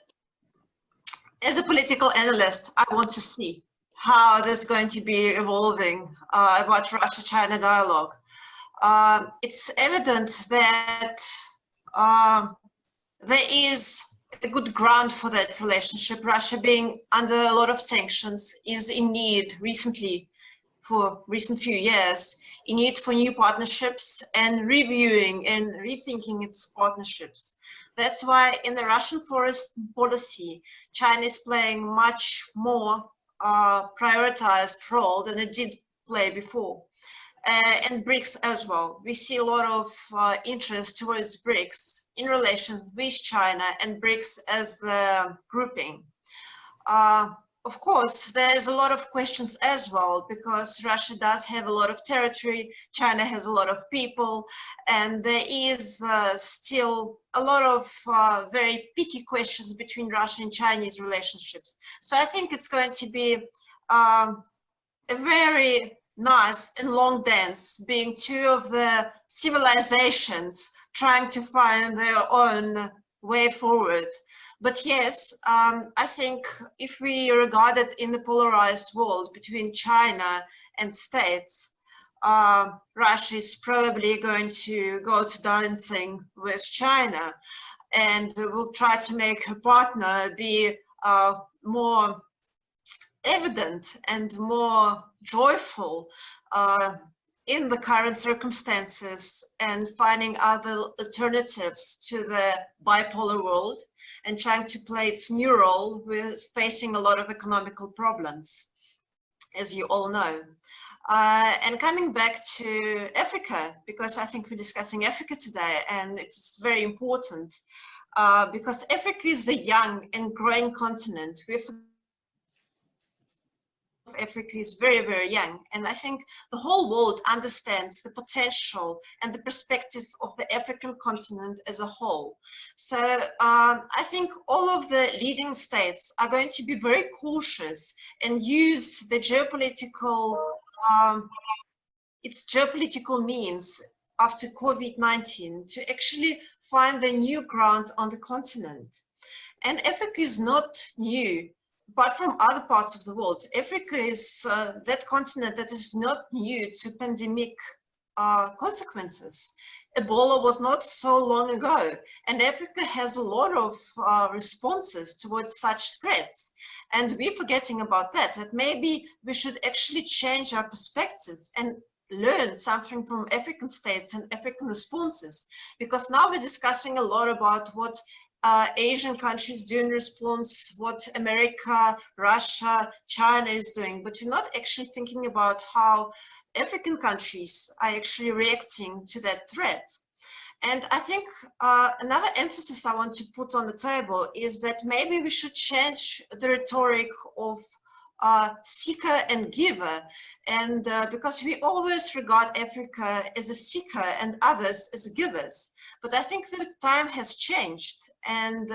as a political analyst, I want to see how this is going to be evolving about Russia-China dialogue. It's evident that there is a good ground for that relationship. Russia, being under a lot of sanctions, is in need recently for recent few years, a need for new partnerships and reviewing and rethinking its partnerships. That's why in the Russian forest policy, China is playing much more prioritized role than it did play before. And BRICS as well. We see a lot of interest towards BRICS in relations with China and BRICS as the grouping. Of course, there's a lot of questions as well, because Russia does have a lot of territory, China has a lot of people, and there is still a lot of very picky questions between Russian and Chinese relationships. So I think it's going to be a very nice and long dance, being two of the civilizations trying to find their own way forward. But yes, I think if we regard it in the polarized world between China and states, Russia is probably going to go to dancing with China and will try to make her partner be more evident and more joyful in the current circumstances, and finding other alternatives to the bipolar world and trying to play its new role with facing a lot of economical problems, as you all know. And coming back to Africa, because I think we're discussing Africa today, and it's very important because Africa is a young and growing continent. Africa is very, very young, and I think the whole world understands the potential and the perspective of the African continent as a whole. So I think all of the leading states are going to be very cautious and use the geopolitical its geopolitical means after COVID-19 to actually find the new ground on the continent. And Africa is not new. Apart from other parts of the world, Africa is that continent that is not new to pandemic consequences. Ebola was not so long ago, and Africa has a lot of responses towards such threats. And we're forgetting about that, that maybe we should actually change our perspective and learn something from African states and African responses, because now we're discussing a lot about what Asian countries do in response, what America, Russia, China is doing, but we're not actually thinking about how African countries are actually reacting to that threat. And I think another emphasis I want to put on the table is that maybe we should change the rhetoric of seeker and giver, and because we always regard Africa as a seeker and others as givers. But I think the time has changed, and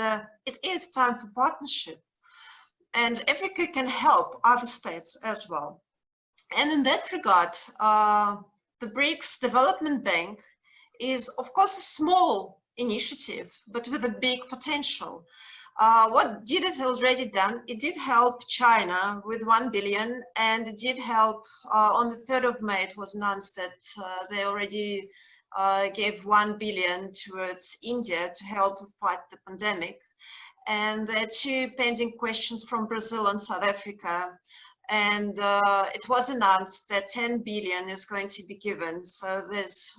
it is time for partnership. And Africa can help other states as well. And in that regard, the BRICS Development Bank is, of course, a small initiative, but with a big potential. What did it already done? It did help China with 1 billion, and it did help, on the 3rd of May, it was announced that they already gave 1 billion towards India to help fight the pandemic. And there are 2 pending questions from Brazil and South Africa. And it was announced that 10 billion is going to be given. So there's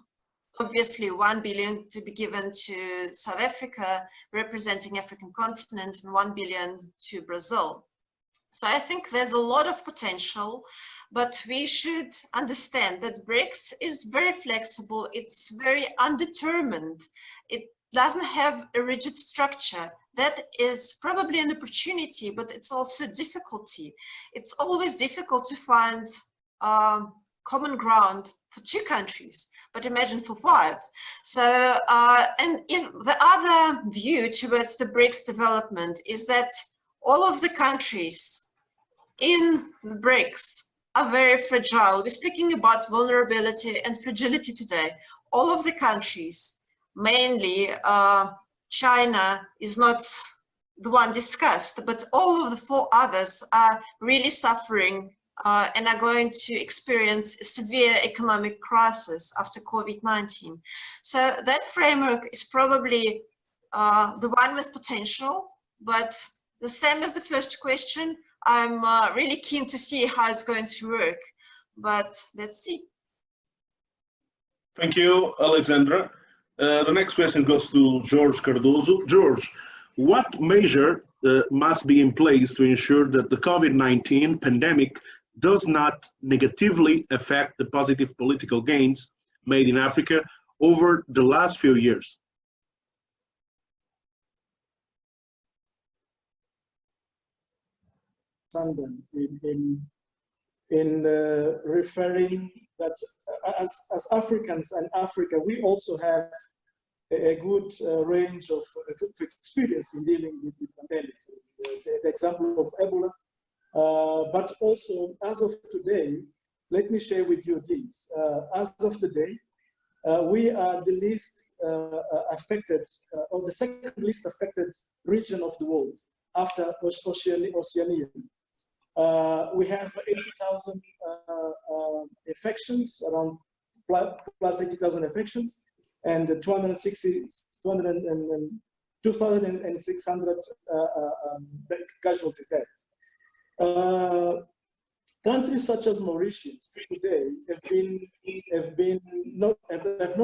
obviously 1 billion to be given to South Africa, representing African continent, and 1 billion to Brazil. So I think there's a lot of potential, but we should understand that BRICS is very flexible. It's very undetermined. It doesn't have a rigid structure. That is probably an opportunity, but it's also a difficulty. It's always difficult to find common ground for 2 countries, but imagine for 5. So, and if the other view towards the BRICS development is that all of the countries in the BRICS are very fragile. We're speaking about vulnerability and fragility today. All of the countries, mainly China is not the one discussed, but all of the 4 others are really suffering and are going to experience a severe economic crisis after COVID-19. So that framework is probably the one with potential, but the same as the first question, I'm really keen to see how it's going to work. but let's see. Thank you, Alexandra. The next question goes to George Cardozo. George, what measure must be in place to ensure that the COVID-19 pandemic does not negatively affect the positive political gains made in Africa over the last few years? Sandon, in referring that as Africans and Africa, we also have a good range of good experience in dealing with the pandemic. The example of Ebola, but also as of today, let me share with you this. As of today, we are the least affected, or the second least affected region of the world after Oceania. We have 80,000 infections, around plus 80,000 infections, and 2,600 casualties there. Countries such as Mauritius today have not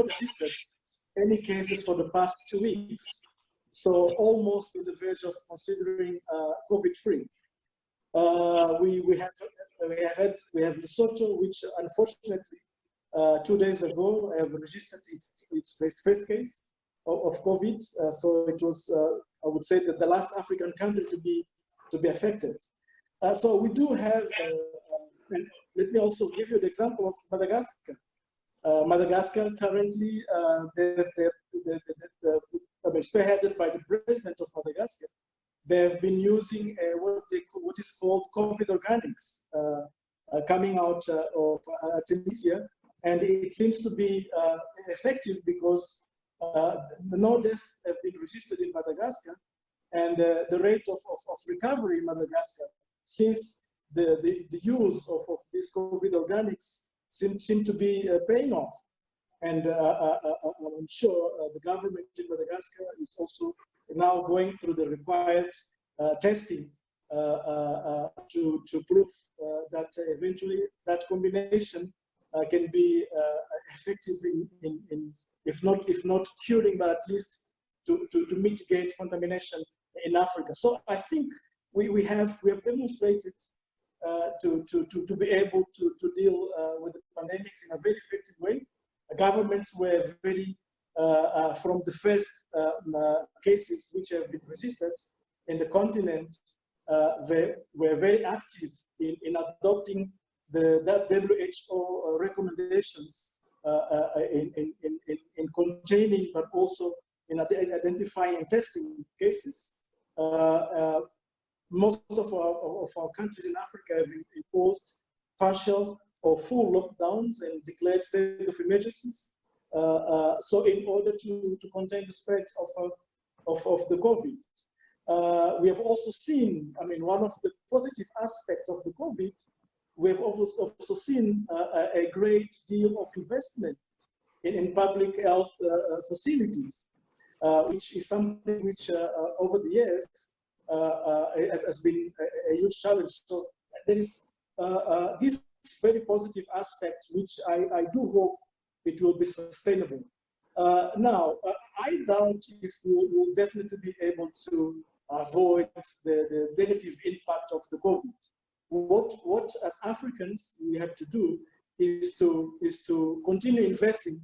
registered any cases for the past 2 weeks, so almost to the verge of considering COVID-free. We have Lesotho, which unfortunately 2 days ago have registered its first case of COVID. So it was, I would say, that the last African country to be affected. So we do have. And let me also give you the example of Madagascar. Madagascar currently, spearheaded by the president of Madagascar, they have been using what is called COVID organics coming out of Tunisia, and it seems to be effective because no deaths have been registered in Madagascar, and the rate of recovery in Madagascar since the use of these COVID organics seem to be paying off. And I'm sure the government in Madagascar is also now going through the required testing to prove that eventually that combination can be effective in if not curing, but at least to mitigate contamination in Africa. So I think we have demonstrated to be able to deal with the pandemics in a very effective way. Governments were very, from the first cases which have been registered in the continent, were very active in adopting the WHO recommendations in containing, but also in identifying and testing cases. Most of our countries in Africa have imposed partial or full lockdowns and declared state of emergencies. So in order to contain the spread of the COVID. We have also seen, I mean, one of the positive aspects of the COVID, we have also seen a great deal of investment in public health facilities, which is something which over the years has been a huge challenge. So there is this very positive aspect, which I do hope it will be sustainable. Now, I doubt if we will definitely be able to avoid the negative impact of the COVID. What as Africans we have to do is to continue investing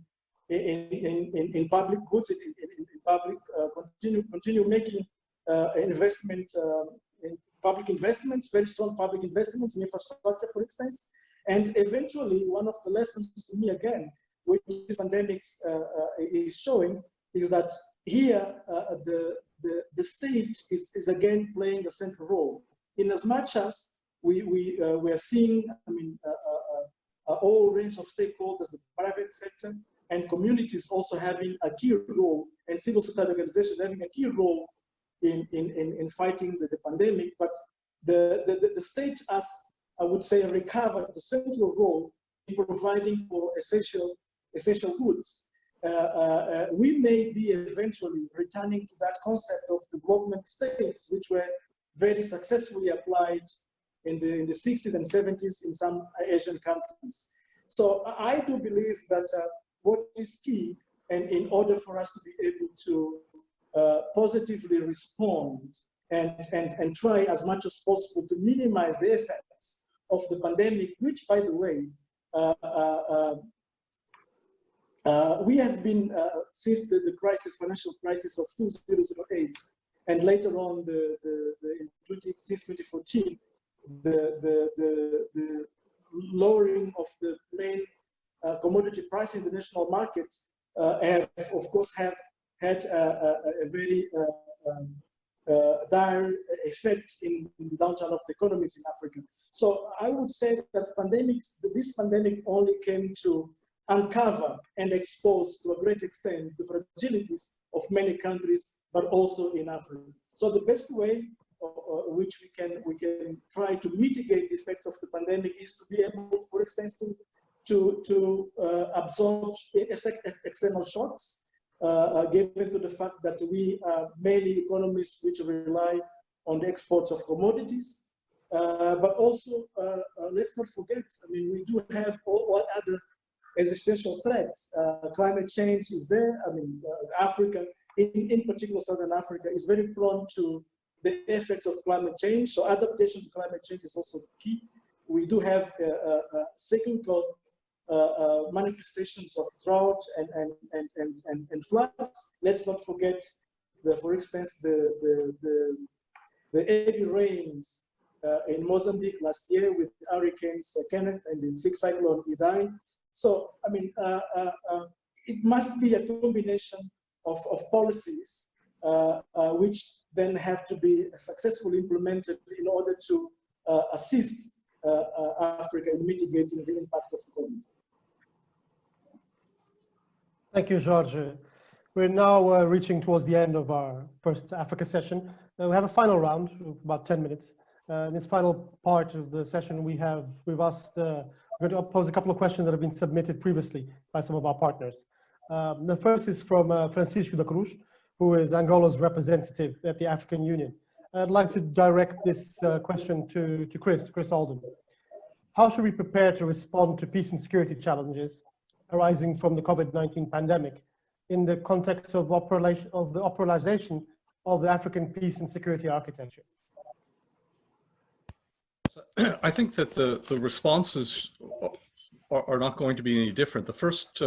in public goods, in public continue making investment in public investments, very strong public investments in infrastructure, for instance. And eventually, one of the lessons to me again, which this pandemic is showing, is that here the state is again playing a central role. In as much as we are seeing, I mean, a whole range of stakeholders, the private sector and communities also having a key role, and civil society organizations having a key role in fighting the pandemic. But the state, as I would say, recovered the central role in providing for essential goods. We may be eventually returning to that concept of development states, which were very successfully applied in the 60s and 70s in some Asian countries. So I do believe that what is key, and in order for us to be able to positively respond and try as much as possible to minimize the effects of the pandemic, which, by the way, we have been, since the financial crisis of 2008, and later on, since 2014, the lowering of the main commodity price in the international market have, of course, have had a very dire effect in the downturn of the economies in Africa. So I would say that this pandemic only came to uncover and expose to a great extent the fragilities of many countries, but also in Africa. So the best way which we can try to mitigate the effects of the pandemic is to be able, for instance, to absorb external shocks, given to the fact that we are mainly economies which rely on the exports of commodities. But also, let's not forget, I mean, we do have all other existential threats. Climate change is there. I mean, Africa, in particular Southern Africa, is very prone to the effects of climate change. So adaptation to climate change is also key. We do have cyclical manifestations of drought and floods. Let's not forget, for instance, the heavy rains in Mozambique last year with hurricanes Kenneth and the cyclone Idai. So, I mean, it must be a combination of policies which then have to be successfully implemented in order to assist Africa in mitigating the impact of the COVID. Thank you, George. We're now reaching towards the end of our first Africa session. We have a final round of about 10 minutes. In this final part of the session, we've asked, we're going to pose a couple of questions that have been submitted previously by some of our partners. The first is from Francisco da Cruz, who is Angola's representative at the African Union. I'd like to direct this question to Chris Alden. How should we prepare to respond to peace and security challenges arising from the COVID-19 pandemic in the context of the operationalization of the African peace and security architecture? I think that the responses are not going to be any different. The first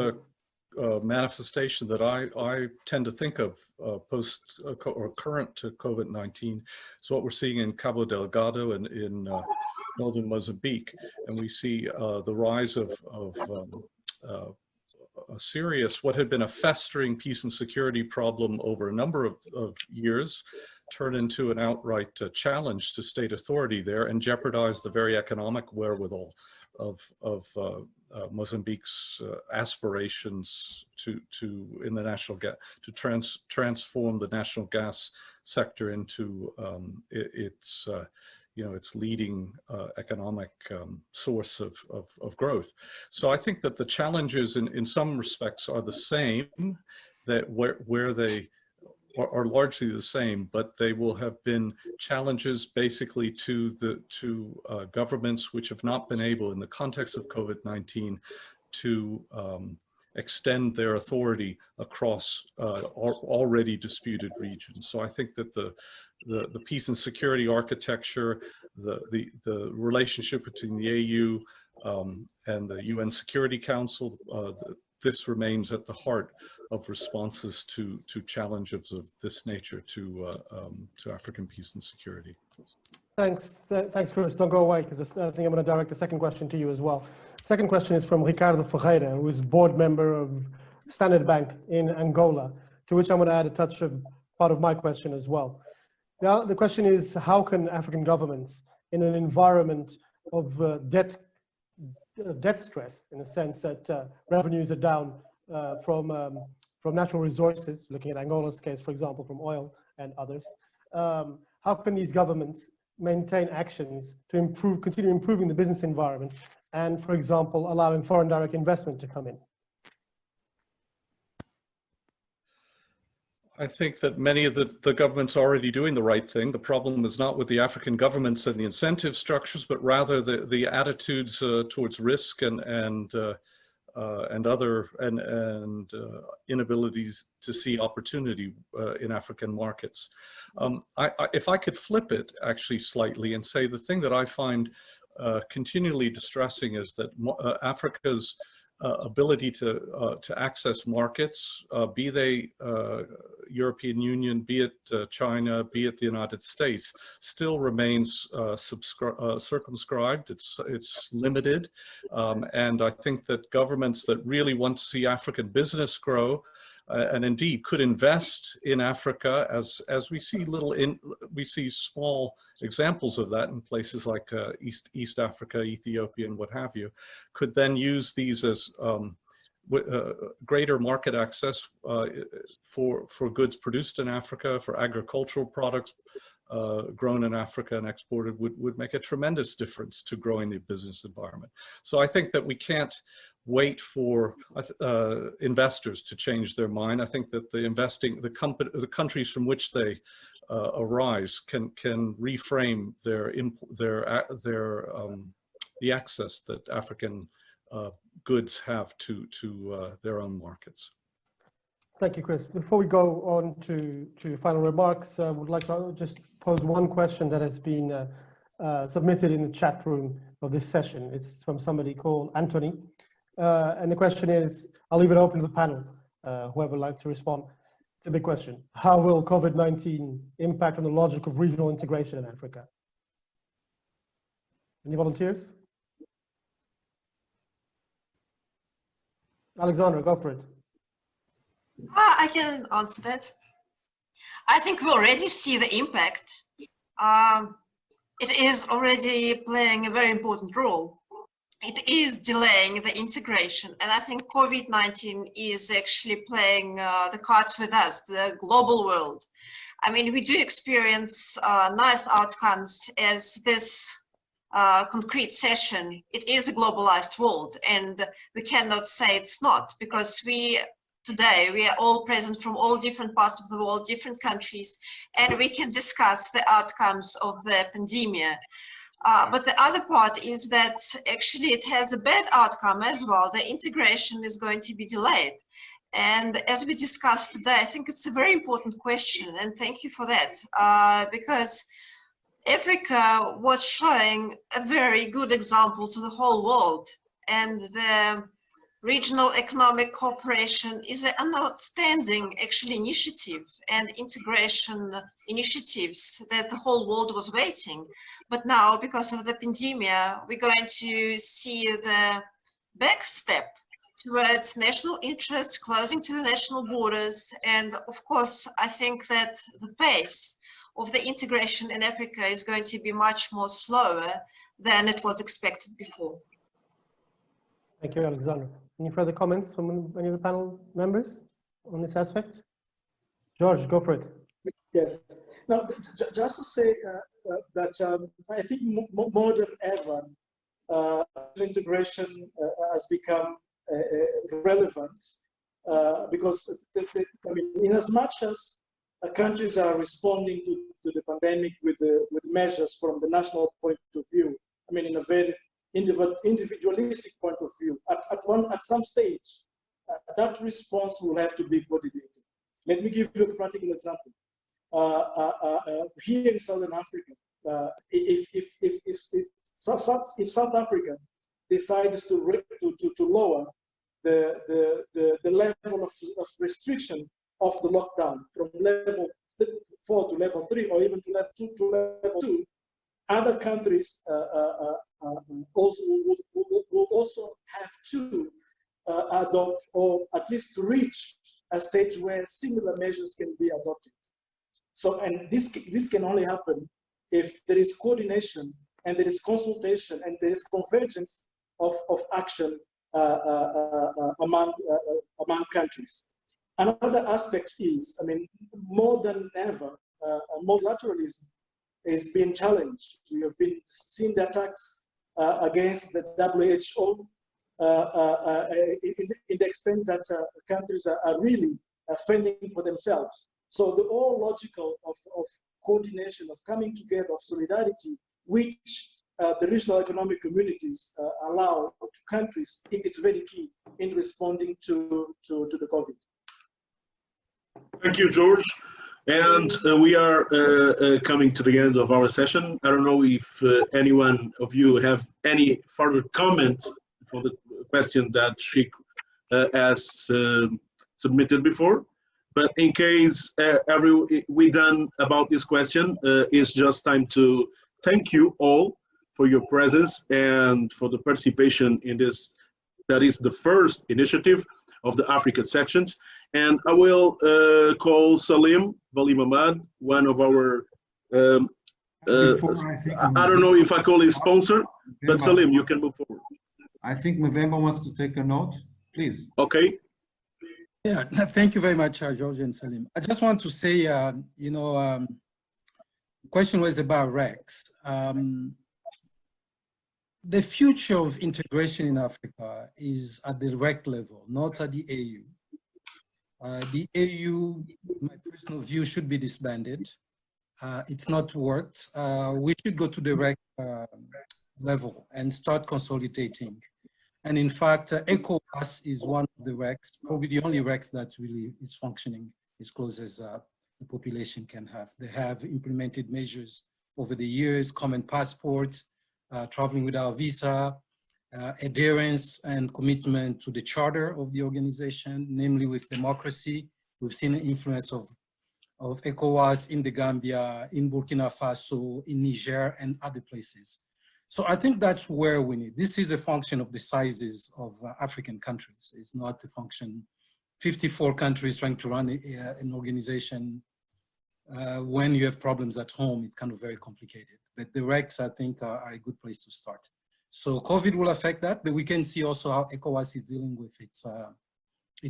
manifestation that I tend to think of post or current to COVID-19 is what we're seeing in Cabo Delgado and in northern Mozambique, and we see the rise of a serious, what had been a festering peace and security problem over a number of years, turn into an outright challenge to state authority there and jeopardize the very economic wherewithal of Mozambique's aspirations to transform the national gas sector into its leading economic source of growth. So I think that the challenges in some respects are the same, that where they are largely the same, but they will have been challenges basically to governments which have not been able, in the context of COVID-19, to extend their authority across already disputed regions. So I think that the peace and security architecture, the relationship between the AU and the UN Security Council, this remains at the heart of responses to challenges of this nature to African peace and security. Thanks, Chris. Don't go away, because I think I'm going to direct the second question to you as well. Second question is from Ricardo Ferreira, who is board member of Standard Bank in Angola, to which I'm going to add a touch of part of my question as well. Now, the question is, how can African governments, in an environment of debt stress, in a sense that revenues are down from natural resources, looking at Angola's case, for example, from oil and others, how can these governments maintain actions to continue improving the business environment and, for example, allowing foreign direct investment to come in? I think that many of the governments are already doing the right thing. The problem is not with the African governments and the incentive structures, but rather the attitudes towards risk and inabilities to see opportunity in African markets. If I could flip it actually slightly and say the thing that I find continually distressing is that Africa's ability to access markets, be they European Union, be it China, be it the United States, still remains circumscribed. It's limited, and I think that governments that really want to see African business grow, and indeed could invest in Africa, as we see we see small examples of that in places like East Africa, Ethiopia, and what have you, could then use these as greater market access for goods produced in Africa, for agricultural products grown in Africa and exported, would make a tremendous difference to growing the business environment. So I think that we can't wait for investors to change their mind. I think that the countries from which they arise can reframe the access that African goods have to their own markets. Thank you, Chris. Before we go on to final remarks, I would like to just pose one question that has been submitted in the chat room of this session. It's from somebody called Anthony. And the question is, I'll leave it open to the panel, whoever would like to respond. It's a big question. How will COVID-19 impact on the logic of regional integration in Africa? Any volunteers? Alexandra, go for it. I can answer that. I think we already see the impact. It is already playing a very important role. It is delaying the integration, and I think COVID-19 is actually playing the cards with us, the global world. I mean, we do experience nice outcomes as this concrete session. It is a globalized world, and we cannot say it's not, because today we are all present from all different parts of the world, different countries, and we can discuss the outcomes of the pandemic. But the other part is that actually it has a bad outcome as well. The integration is going to be delayed. And as we discussed today, I think it's a very important question, and thank you for that, because Africa was showing a very good example to the whole world, and the regional economic cooperation is an outstanding actually initiative and integration initiatives that the whole world was waiting. But now, because of the pandemic, we're going to see the back step towards national interest, closing to the national borders. And of course, I think that the pace of the integration in Africa is going to be much more slower than it was expected before. Thank you, Alexandra. Any further comments from any of the panel members on this aspect? George, go for it. Yes. Now, just to say that I think more than ever, integration has become relevant because, I mean, in as much as countries are responding to the pandemic with measures from the national point of view, I mean, in a very individualistic point of view, at some stage, that response will have to be coordinated. Let me give you a practical example. Here in Southern Africa, if South Africa decides to lower the level of restriction of the lockdown from level 4 to level 3, or even to level 2 to level 2, other countries will also have to adopt, or at least reach a stage where similar measures can be adopted. So, and this can only happen if there is coordination and there is consultation and there is convergence of action among countries. Another aspect is, I mean, more than ever, multilateralism is being challenged. We have been seeing the attacks against the WHO in the extent that countries are really fending for themselves. So the whole logical of coordination, of coming together, of solidarity, which the regional economic communities allow to countries, I think it's very key in responding to the COVID. Thank you, George. And we are coming to the end of our session. I don't know if any one of you have any further comment for the question that she has submitted before. But in case we done about this question, it's just time to thank you all for your presence and for the participation in this. That is the first initiative of the African sections. And I will call Salim Ahmad, one of our, I don't know if I call him sponsor, but Salim, you can move forward. I think Movember wants to take a note, please. Okay. Yeah, thank you very much, George and Salim. I just want to say, the question was about REX. The future of integration in Africa is at the REC level, not at the AU. The AU, in my personal view, should be disbanded. It's not worked. We should go to the REC level and start consolidating. And in fact, ECOWAS is one of the RECs, probably the only RECs that really is functioning as close as the population can have. They have implemented measures over the years, common passports, traveling without visa, adherence and commitment to the charter of the organization, namely with democracy. We've seen the influence of ECOWAS in the Gambia, in Burkina Faso, in Niger, and other places. So I think that's where we need. This is a function of the sizes of African countries. It's not a function, 54 countries trying to run an organization. When you have problems at home, it's kind of very complicated. But the RECs, I think, are a good place to start. So COVID will affect that, but we can see also how ECOWAS is dealing with its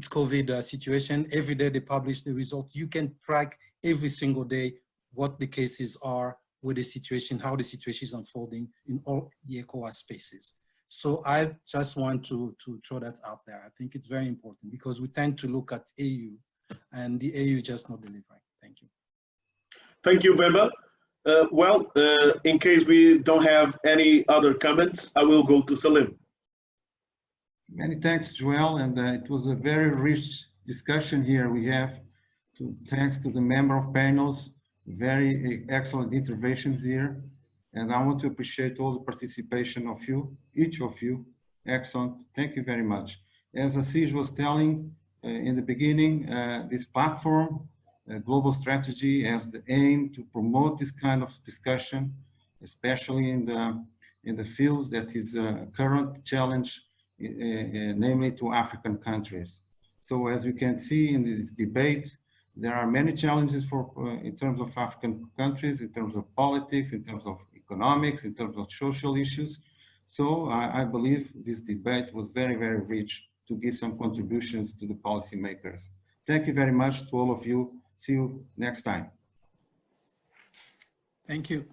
COVID situation. Every day they publish the results. You can track every single day what the cases are, with the situation, how the situation is unfolding in all the ECOWAS spaces. So I just want to throw that out there. I think it's very important because we tend to look at AU and the AU just not delivering. Thank you. Thank you, Vemba. In case we don't have any other comments, I will go to Salim. Many thanks, Joel, and it was a very rich discussion here we have. Thanks to the member of panels, very excellent interventions here. And I want to appreciate all the participation of you, each of you. Excellent, thank you very much. As Assis was telling in the beginning, this platform, global strategy has the aim to promote this kind of discussion, especially in the fields that is a current challenge, namely to African countries. So as we can see in this debate, there are many challenges in terms of African countries, in terms of politics, in terms of economics, in terms of social issues. So I believe this debate was very, very rich to give some contributions to the policymakers. Thank you very much to all of you. See you next time. Thank you.